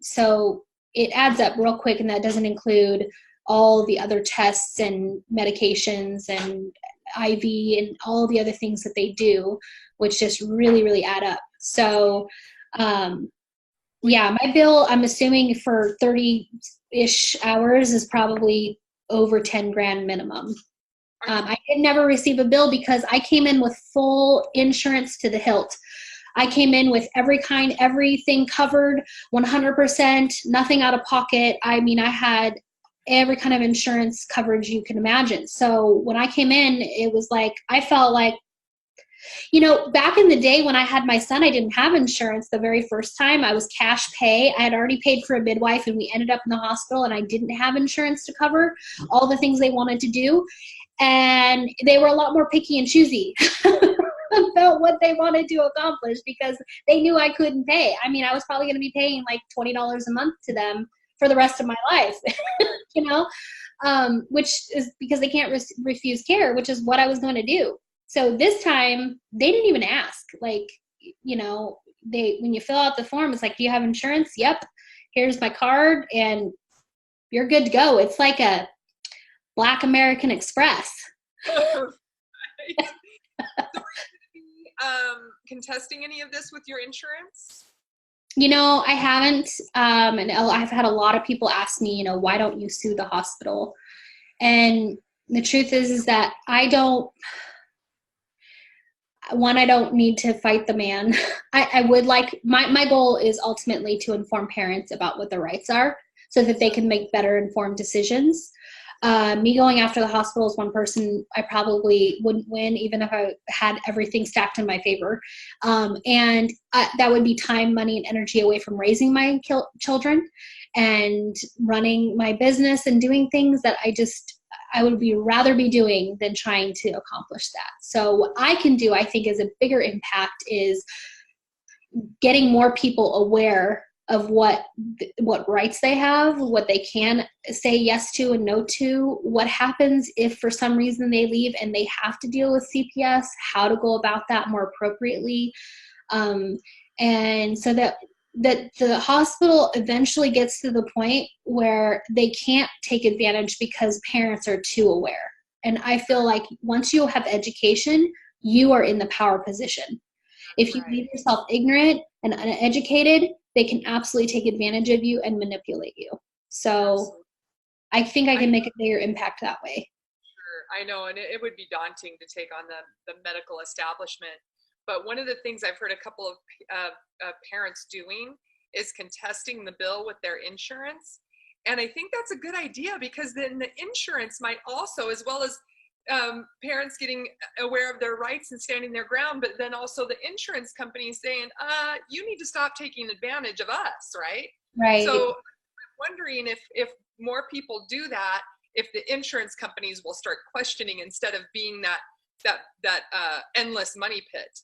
So it adds up real quick, and that doesn't include all the other tests and medications and IV and all the other things that they do, which just really, really add up. So, my bill, I'm assuming for 30-ish hours is probably over 10 grand minimum. I did never receive a bill because I came in with full insurance to the hilt. I came in with everything covered, 100%, nothing out of pocket. I had every kind of insurance coverage you can imagine. So when I came in, it was like, I felt like Back in the day when I had my son, I didn't have insurance the very first time. I was cash pay. I had already paid for a midwife, and we ended up in the hospital, and I didn't have insurance to cover all the things they wanted to do. And they were a lot more picky and choosy about what they wanted to accomplish because they knew I couldn't pay. I mean, I was probably going to be paying like $20 a month to them for the rest of my life, which is because they can't refuse care, which is what I was going to do. So this time they didn't even ask, like, when you fill out the form, it's like, do you have insurance? Yep. Here's my card and you're good to go. It's like a Black American Express. So contesting any of this with your insurance? I haven't. And I've had a lot of people ask me, why don't you sue the hospital? And the truth is that I don't need to fight the man. I would like, my goal is ultimately to inform parents about what their rights are so that they can make better informed decisions. Me going after the hospital is one person I probably wouldn't win, even if I had everything stacked in my favor. And that would be time, money, and energy away from raising my children and running my business and doing things that I would rather be doing than trying to accomplish that. So what I can do, I think, is a bigger impact is getting more people aware of what rights they have, what they can say yes to and no to, what happens if for some reason they leave and they have to deal with CPS, how to go about that more appropriately. And so that the hospital eventually gets to the point where they can't take advantage because parents are too aware. And I feel like once you have education, you are in the power position. If you leave yourself ignorant and uneducated, they can absolutely take advantage of you and manipulate you. So I think I can make a bigger impact that way. Sure, I know, and it would be daunting to take on the medical establishment. But one of the things I've heard a couple of parents doing is contesting the bill with their insurance. And I think that's a good idea because then the insurance might also, as well as parents getting aware of their rights and standing their ground, but then also the insurance company saying, you need to stop taking advantage of us, right? Right. So I'm wondering if more people do that, if the insurance companies will start questioning instead of being that endless money pit.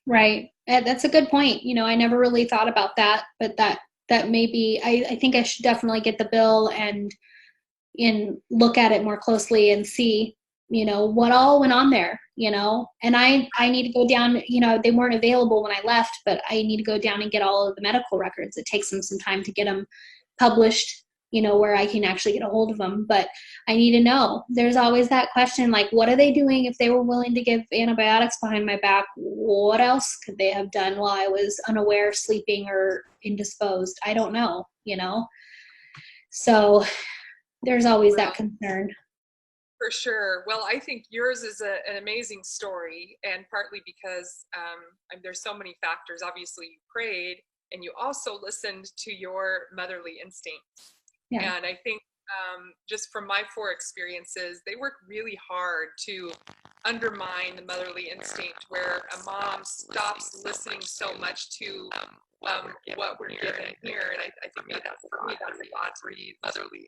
Right. That's a good point. I never really thought about that, but that may be, I think I should definitely get the bill and look at it more closely and see what all went on there, and I need to go down, they weren't available when I left, but I need to go down and get all of the medical records. It takes them some time to get them published, where I can actually get a hold of them. But I need to know. There's always that question, like, what are they doing if they were willing to give antibiotics behind my back? What else could they have done while I was unaware, sleeping, or indisposed? I don't know, So there's always that concern. For sure. Well, I think yours is an amazing story, and partly because there's so many factors. Obviously, you prayed, and you also listened to your motherly instincts. Yeah. And I think just from my 4 experiences, they work really hard to undermine the motherly instinct, where a mom stops listening so much to what we're given here. And I think that's for me, that's a God breathed motherly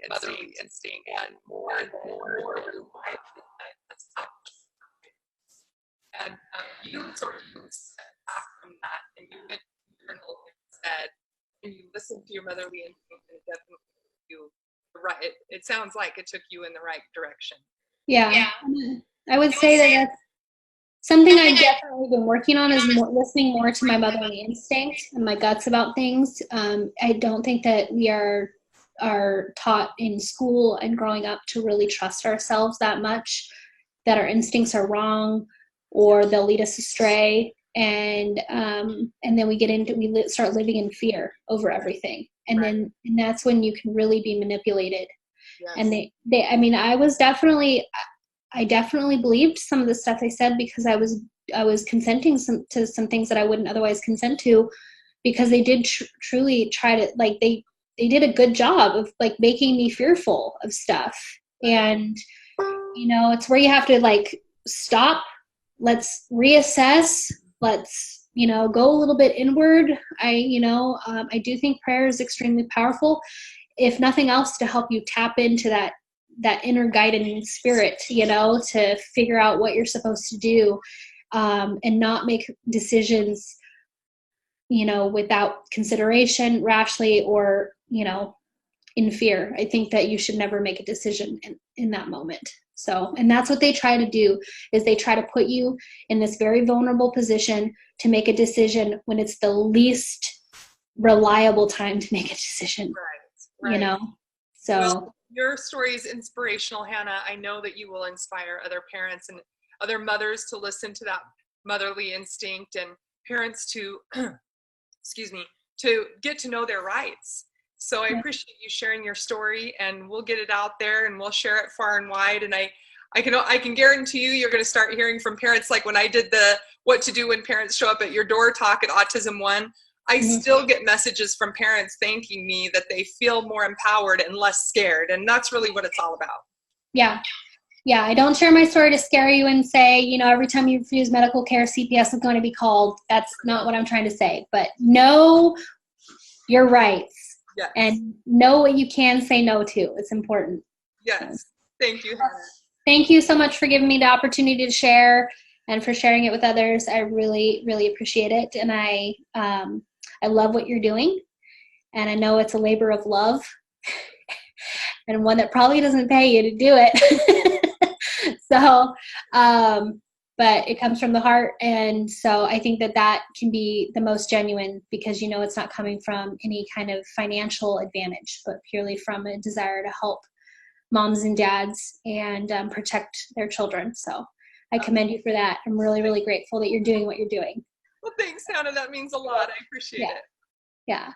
instinct, and more and you sort of step back from that, and you went internal instead, and you listened to your motherly instinct, and it definitely you right. It sounds like it took you in the right direction. Yeah. I would say that that's something I've definitely been working on, is listening more to my motherly instinct and my guts about things. I don't think that we are taught in school and growing up to really trust ourselves that much, that our instincts are wrong or they'll lead us astray. And then we start living in fear over everything. And that's when you can really be manipulated. Yes. And I definitely believed some of the stuff they said because I was consenting to some things that I wouldn't otherwise consent to, because they did truly try to, like, they did a good job of, like, making me fearful of stuff. And it's where you have to, like, stop let's reassess. Let's, go a little bit inward. I do think prayer is extremely powerful, if nothing else, to help you tap into that inner guiding spirit, to figure out what you're supposed to do, and not make decisions, without consideration, rashly, or, in fear. I think that you should never make a decision in that moment. So, and that's what they try to do, is they try to put you in this very vulnerable position to make a decision when it's the least reliable time to make a decision. Right. So well, your story is inspirational, Hannah. I know that you will inspire other parents and other mothers to listen to that motherly instinct, and parents to excuse me, to get to know their rights. So I appreciate you sharing your story, and we'll get it out there and we'll share it far and wide. And I can guarantee you're going to start hearing from parents. Like when I did the what to do when parents show up at your door talk at Autism One, I still get messages from parents thanking me that they feel more empowered and less scared. And that's really what it's all about. Yeah. Yeah, I don't share my story to scare you and say, every time you refuse medical care, CPS is going to be called. That's not what I'm trying to say. But know your rights. Yes. And know what you can say no to. It's important. Yes. Thank you, Hannah. Thank you so much for giving me the opportunity to share and for sharing it with others. I really, really appreciate it. And I love what you're doing. And I know it's a labor of love and one that probably doesn't pay you to do it. So, but it comes from the heart. And so I think that can be the most genuine, because, it's not coming from any kind of financial advantage, but purely from a desire to help moms and dads and protect their children. So I commend you for that. I'm really, really grateful that you're doing what you're doing. Well, thanks, Hannah. That means a lot. I appreciate it. Yeah.